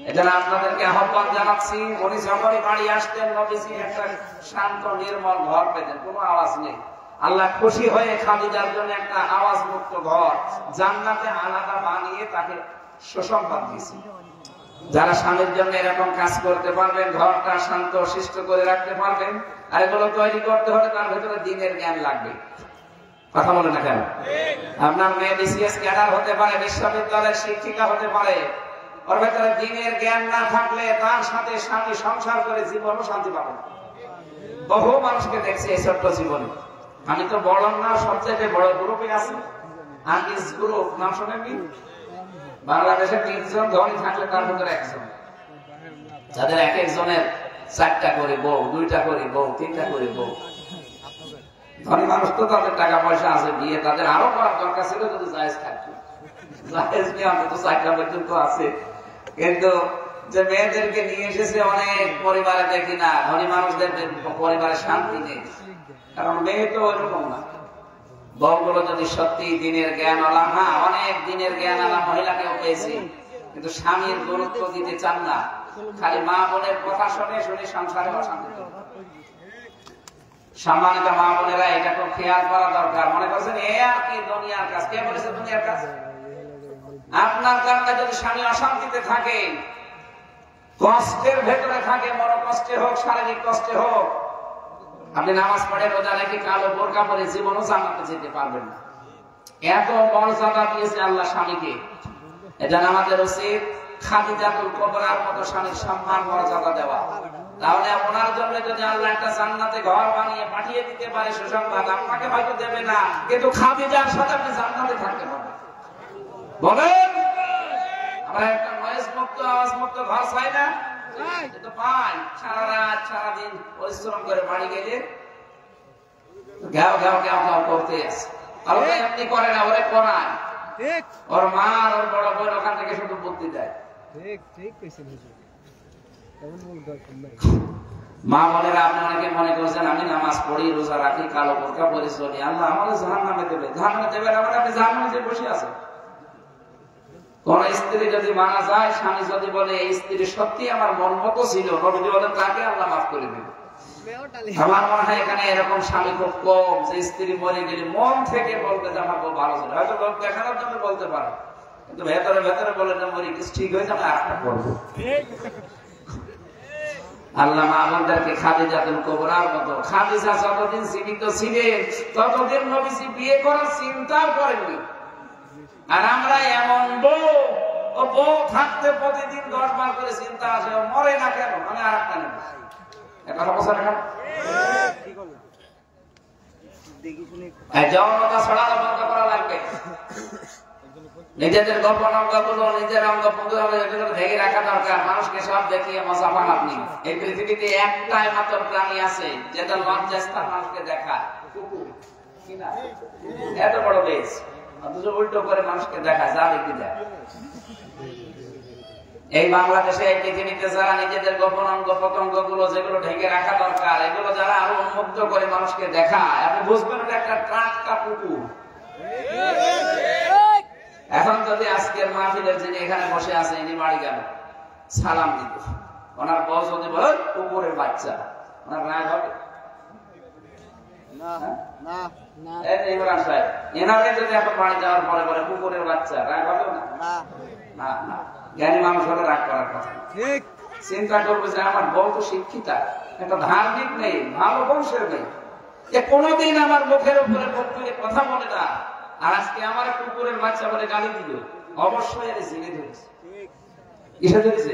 এজন্য আপনাদেরকে আহ্বান জানাচ্ছি, উনি যখনই বাড়ি আসতেন, নবীজি একটা শান্ত নির্মল ঘর পেতেন, কোনো আওয়াজ নেই। আল্লাহ খুশি হয়ে খাদিজার জন্য একটা আওয়াজ মুক্ত ঘর জান্নাতে আলাদা বানিয়ে তাকে সুসংবাদ দিয়েছে। যারা স্বামীর জন্য এরকম কাজ করতে পারবেন, ঘরটা শান্ত শিষ্ট করে রাখতে পারবেন, আর এগুলো তৈরি করতে হলে তার ভেতরে দ্বীনের জ্ঞান লাগবে। কথা বলে না কেন? আপনার মেয়ে বিসিএস ক্যাডার হতে পারে, বিশ্ববিদ্যালয়ের শিক্ষিকা হতে পারে, ওর ভেতরে দ্বীনের জ্ঞান না থাকলে তার সাথে স্বামী সংসার করে জীবনও শান্তি পাবে না। বহু মানুষকে দেখছি এই ছোট্ট জীবনে। আমি তো বড় না, সবচেয়ে বড় গ্রুপে আছি, আকিস গ্রুপ, নাম শোনেননি? বাংলাদেশে 3 জন ধনী থাকলে তার ভিতরে একজন, যাদের এক একজনের 4টা করে বউ, 2টা করে বউ, 3টা করে বউ। ধনী মানুষ তো তাদের টাকা পয়সা আছে, বিয়ে তাদের আরো করার দরকার ছিল যদি জায়েজ থাকতো। জায়েজ নিয়ে অন্তত 4টা পর্যন্ত আছে। কিন্তু যে মেয়েদেরকে নিয়ে এসেছে অনেক পরিবারে দেখি না, ধনী মানুষদের পরিবারে শান্তি নেই, কারণ মেয়ে তো ওইরকম না। বউগুলো যদি সত্যি দিনের জ্ঞান আলা, হ্যাঁ অনেক দিনের জ্ঞান আলা মহিলাকেও পেয়েছি, কিন্তু স্বামীর গুরুত্ব দিতে চান না, খালি মা বোনের কথা শুনে শুনে সংসারে অশান্তি। সম্মানিত মা বোনেরা, এটা খুব খেয়াল করা দরকার। মনে করছেন এ আর কি দুনিয়ার কাজ, কে বলেছে দুনিয়ার কাজ? আপনার কারণে যদি স্বামী অশান্তিতে থাকে, কষ্টের ভেতরে থাকে, বড় কষ্টে হোক শারীরিক কষ্টে হোক, আপনি নামাজ পড়ে রোজা রেখে কালো বোরকা পরে জীবনও জান্নাতে যেতে পারবেন না। এত মর্যাদা দিয়েছে আল্লাহ স্বামীকে। এটা আমাদের উচিত খাদিজাতুল কুবরার মতো স্বামীর সম্মান মর্যাদা দেওয়া। তাহলে ওনার জন্য যদি আল্লাহ একটা জান্নাতে ঘর বানিয়ে পাঠিয়ে দিতে পারে, সুসংবাদ আপনাকে হয়তো দেবে না, কিন্তু খাদিজার সাথে আপনি জান্নাতে থাকতে পারবেন। বলেন, আমরা একটা নয়েজ মুক্ত আওয়াজ মুক্ত ঘর চাই না? কিন্তু পাই। সারা রাত সারাদিন পরিশ্রম করে বাড়ি গেলে ঘাও ঘাও ঘাও ঘাও করতে আছে। আপনি করে না, ওরে করায়। ওর মা আর ওর বড় বোন ওখান থেকে শুধু বুদ্ধি দেয়। মা বোনেরা, আপনি অনেকে মনে করছেন আমি নামাজ পড়ি, রোজা রাখি, কালো বোরকা পরে চলি, আল্লাহ আমাদের জাহান্নামে দেবে। জাহান্নামে দেবে না মানে আপনি জাহান্নামে যে বসে আছেন। কোন স্ত্রী যদি মারা যায়, স্বামী যদি বলে এই স্ত্রী সত্যি আমার মন মতো ছিল, নবীজি বলেন তাকে আল্লাহ মাফ করে দেবে। আমার মনে হয় এখানে এরকম স্বামী খুব কম, যে স্ত্রী মরে গেলে মন থেকে বলবে যে আমার খুব ভালো ছিল। হয়তো লোক দেখানোর জন্য বলতে পারে, কিন্তু ভেতরে ভেতরে বলে যে মরি কিছু ঠিক হয়েছে, আমি আরেকটা করবো। আল্লাহ মা বোনদেরকে খাদিজাতুল কুবরার মতো, খাদিজা যতদিন জীবিত ছিলেন ততদিন নবীজি বিয়ে করার চিন্তাও করেননি। আর আমরা এমন বউ, ও বউ থাকতে প্রতিদিন 10 বার করে চিন্তা আসে, মরে না কেন, আমি আর একটা নেব। কথা বলছেন এখন? যৌনতা ছড়ানো বন্ধ করা লাগবে। নিজেদের গোপন অঙ্গগুলো, নিজের অঙ্গ ঢেকে রাখা দরকার। মানুষকে সব দেখিয়ে মজা পান আপনি। এই পৃথিবীতে একটাই মাত্র প্রাণী আছে যেটা লজ্জাস্থান মানুষকে দেখায়, কুকুর। কিনা এত বড় বেশ, অথচ উল্টো করে মানুষকে দেখায়, যা দেখি দেয়। এই বাংলাদেশে, এই পৃথিবীতে যারা নিজেদের গোপন অঙ্গ প্রত্যঙ্গ গুলো যেগুলো ঢেকে রাখা দরকার, এগুলো যারা আরো উন্মুক্ত করে মানুষকে দেখায়, আপনি বুঝবেন এটা একটা টাটকা কুকুর। এখন যদি আজকের মাহফিলের যিনি এখানে বসে আছে, ইনি বাড়ি গেল, সালাম দিত, ওনার বউ যদি বলে কুকুরের বাচ্চা, ওনার রায় হবে ইমরান সাহেব? এনারে যদি এখন বাড়ি যাওয়ার পরে বলে কুকুরের বাচ্চা, রাগ হবে না? না না, জ্ঞানী মানুষ হলে রাগ করার কথা। চিন্তা করবে যে আমার বউ তো শিক্ষিতা, একটা ধার্মিক নেই, ভালো বংশের নেই, যে কোনোদিন আমার মুখের উপরে কথা বলে না, আর আজকে আমার কুকুরের বাচ্চা বলে গালি দিল, অবশ্যই এর জিনে ধরেছে। কিসে ধরেছে?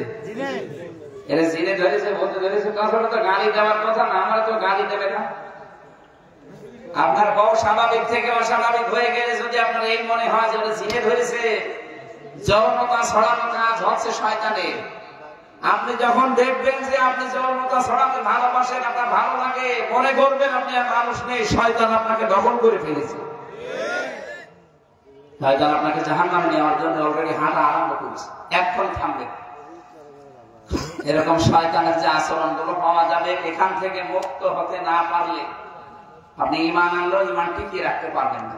এর জিনে ধরেছে, বলতে ধরেছে। তাহলে তো গালি দেওয়ার কথা না, আমার তো গালি দেবে না। আপনার বউ স্বাভাবিক থেকে অস্বাভাবিক হয়ে গেলে যদি আপনার এই মনে হয় যে ওরা জিনে ধরেছে, যৌনতা ছড়ানো কাজ হচ্ছে শয়তানের। আপনি যখন দেখবেন যে আপনি যৌনতা ছড়াতে ভালোবাসেন, আপনার ভালো লাগে, মনে করবেন আপনি আর মানুষ নেই, শয়তান আপনাকে দখল করে ফেলেছে। শয়তান আপনাকে জাহান্নামে নেওয়ার জন্য অলরেডি হাঁটা আরম্ভ করেছে, এখন থামবে। এরকম শয়তানের যে আচরণ গুলো পাওয়া যাবে, এখান থেকে মুক্ত হতে না পারলে আপনি ঈমান আনলেও ঈমান টিকিয়ে রাখতে পারবেন না।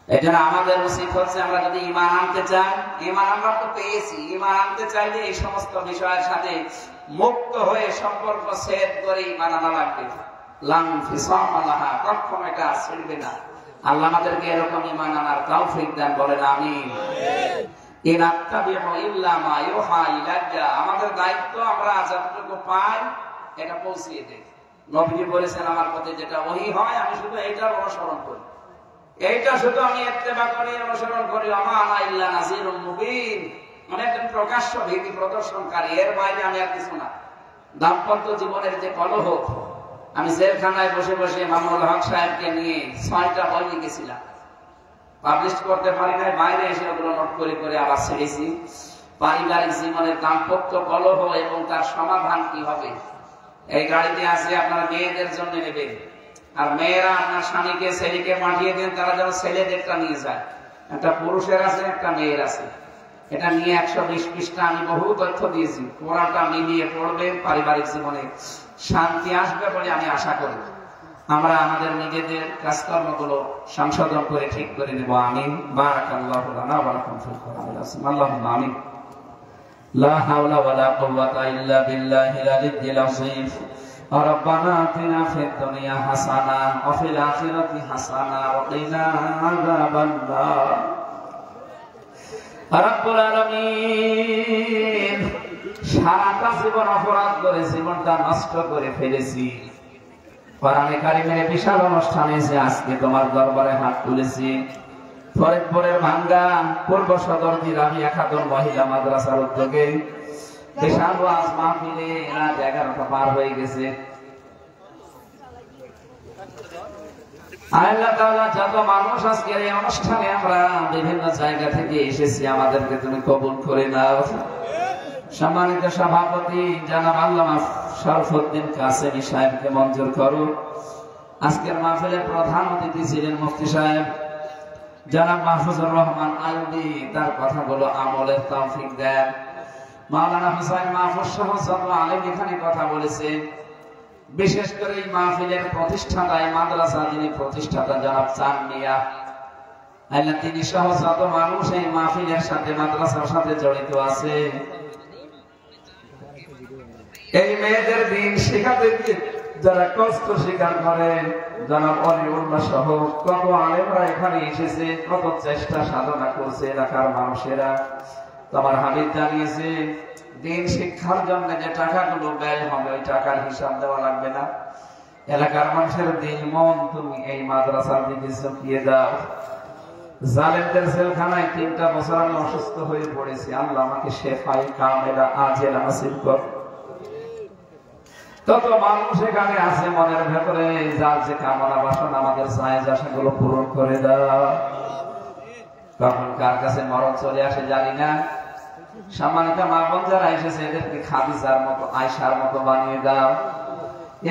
এই জন্য আমাদের উচিত হচ্ছে, আমরা যদি ঈমান আনতে চাই, ঈমান আমরা তো পেয়েছি, ঈমান আনতে চাইলে এই সমস্ত বিষয়ের সাথে মুক্ত হয়ে সম্পর্ক ছেদ করে ঈমান আনা লাগবে। লাম ফিসাম আল্লাহা, কখনো এটা ছিড়বে না। আল্লাহ আমাদেরকে এরকম ঈমান আনার তৌফিক দান, বলেন আমিন। ইন আত্তাবিউ ইল্লা মা ইউহা ইলাইয়া, আমাদের দায়িত্ব আমরা যতটুকু পাই এটা পৌঁছিয়ে দেই। নবীজি বলেছেন, আমার প্রতি যেটা ওহী হয় আমি শুধু এইটার অনুসরণ করি, এইটা শুধু আমি ইত্তেবা করি, অনুসরণ করি। আমা আনা ইল্লা নাযীরুম মুবিন, মানে একজন প্রকাশ্য ভীতি প্রদর্শনকারী, এর বাইরে আমি আর কিছু না। দাম্পত্য জীবনের যে কলহ, আমি জেলখানায় বসে বসে মামুনুল হক সাহেবকে নিয়ে 6টা বই লিখেছিলাম। পাবলিশ করতে পারি নাই, বাইরে এসে ওগুলো নোট করে করে আবার ছেড়েছি। পারিবারিক জীবনের দাম্পত্য কলহ এবং তার সমাধান কি হবে, এই গাড়িতে আছে। আপনারা মেয়েদের জন্য নেবেন, আর মেয়েরা আপনার স্বামীকে ছেলেকে পাঠিয়ে দেন, তারা যেন ছেলেদেরটা নিয়ে যায়। একটা পুরুষের আছে, একটা মেয়ের আছে। এটা নিয়ে 120 পৃষ্ঠা আমি বহু তথ্য দিয়েছি। পড়াটা মিলিয়ে পড়বেন, পারিবারিক জীবনে শান্তি আসবে বলে আমি আশা করি। আমরা আমাদের নিজেদের কাজকর্মগুলো সংশোধন করে ঠিক করে নেব। আমিন। বারাকাল্লাহু লানা ওয়া লাকুম ফিল কোরআনিল আযীম। আল্লাহুম্মা আমিন। লা হাওলা ওয়া লা কুওয়াতা ইল্লা বিল্লাহিল আলিয়্যিল আযীম। ربنا آتنا في الدنيا حسنة وفي الآخرة حسنة وقنا عذاب النار রব্বুল আলামিন। সারাটা জীবন অপরাধ করে জীবনটা নষ্ট করে ফেলেছি। কোরআনে কারিমের বিশাল অনুষ্ঠানে যে আজকে তোমার দরবারে হাত তুলেছি, ফরিদপুরের ভাঙ্গা পূর্ব সদর দিরামিয়া খাতুন মহিলা মাদ্রাসার উদ্যোগে বিশাল ওয়াজ মাহফিলে রাত 11টা পার হয়ে গেছে। আল্লাহ তাআলা, যত মানুষ আজকের এই অনুষ্ঠানে আমরা বিভিন্ন জায়গা থেকে এসেছি, আমাদেরকে তুমি কবুল করে নাও। সম্মানিত সভাপতি জনাব আল্লামা শরফুদ্দিন কাসেমি সাহেবকে মঞ্জুর করো। আজকের মাহফিলের প্রধান অতিথি ছিলেন মুফতি সাহেব জনাব মাহফুজুর রহমান আইয়ুবী, তার কথাগুলো আমলের তৌফিক দেন। মাওলানা হুসাইন মাহফুজ সহ যত আলেম এখানে কথা বলেছে। বিশেষ করে এই মাহফিলের প্রতিষ্ঠাতা, এই মাদ্রাসা যিনি প্রতিষ্ঠাতা জনাব চান মিয়া, আল্লাহ তিনি সহ যত মানুষ এই মাহফিলের সাথে মাদ্রাসার সাথে জড়িত আছে। এই মেয়েদের দিন শেখাতে গিয়ে যারা কষ্ট স্বীকার করে, জনাব অলিউল্লাহ সহ কত আলেমরা এখানে এসেছে, কত চেষ্টা সাধনা করছে এলাকার মানুষেরা। তোমার হাবিব জানিয়েছে দিন শিক্ষার জন্য যে টাকাগুলো ব্যয় হবে ওই টাকার হিসাব দেওয়া লাগবে না। এলাকার মানুষের দিল মন তুমি এই মাদ্রাসার দিকে চুকিয়ে দাও। জালেমদের জেলখানায় 3টা বছর আমি অসুস্থ হয়ে পড়েছি, আল্লাহ আমাকে শেফাই কামেলা আজেলা নসিব কর। তত মানুষ এখানে আছে মনের ভেতরে, যার যে কামনা বাসনা আমাদের জায়েজ আশাগুলো পূরণ করে দাও। কখন কার কাছে মরণ চলে আসে জানি না। সম্মানিত মা বোন যারা এসেছে এদেরকে খাদিজার মতো আয়েশার মতো বানিয়ে দাও।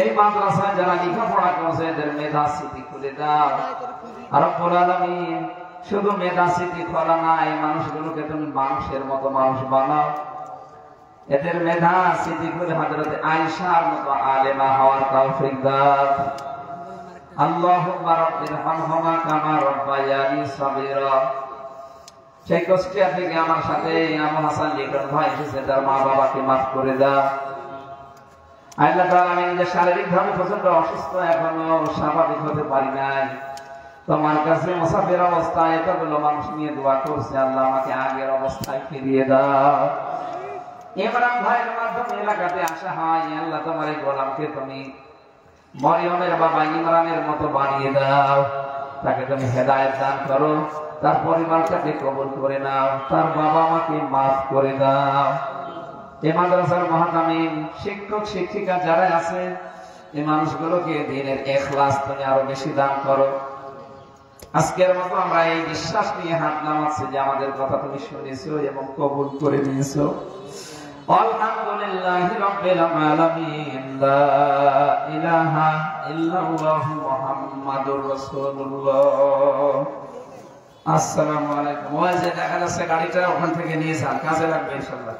এই মাদ্রাসায় যারা লেখাপড়া করছে এদের মেধা স্মৃতি খুলে দাও। আর রব্বুল আলামিন, শুধু মেধা স্মৃতি খোলা না, এই মানুষগুলোকে তুমি মানুষের মতো মানুষ বানাও। এদের মেধা স্মৃতি খুলে হযরত আয়েশার মতো আলেমা হওয়ার তৌফিক দাও। আল্লাহুম্মা রাব্বিরহামহুমা কামা রাব্বায়ানি সাগীরা। সেই কুষ্টিয়া থেকে আমার সাথে আবু হাসান লিটন ভাই এসেছে, তার মা বাবাকে মাফ করে দাও। আল্লাহ তাআলা, আমি যে শারীরিকভাবে প্রচন্ড অসুস্থ, এখনো স্বাভাবিক হতে পারি নাই, তোমার কাছে মুসাফির অবস্থায় এতগুলো মানুষ নিয়ে দোয়া করছে, আল্লাহ আমাকে আগের অবস্থায় ফিরিয়ে দাও। ইমরান ভাইয়ের মাধ্যমে এলাকাতে আসা হয়, আল্লাহ তোমার এই গোলামকে তুমি মরিয়মের বাবা ইমরানের মতো বানিয়ে দাও। তাকে তুমি হেদায়েত দান করো, তার পরিবারটাকে কবুল করে নাও, তার বাবা মাকে মাফ করে দাও। এই মাদ্রাসার মুহাতামিম শিক্ষক শিক্ষিকা যারা আছে, এই মানুষগুলোকে দিনের ইখলাস তুমি আরো বেশি দান করো। আজকের মতো আমরা এই বিশ্বাস নিয়ে হাত নামাচ্ছি যে আমাদের কথা তুমি শুনেছো এবং কবুল করে নিয়েছো। আলহামদুলিল্লাহি রাব্বিল আলামিন। লা ইলাহা ইল্লাল্লাহু মুহাম্মাদুর রাসূলুল্লাহ। আসসালামু আলাইকুম। ওই যে দেখা যাচ্ছে গাড়িটা ওখান থেকে নিয়ে যান, কাজে লাগবে ইনশাআল্লাহ।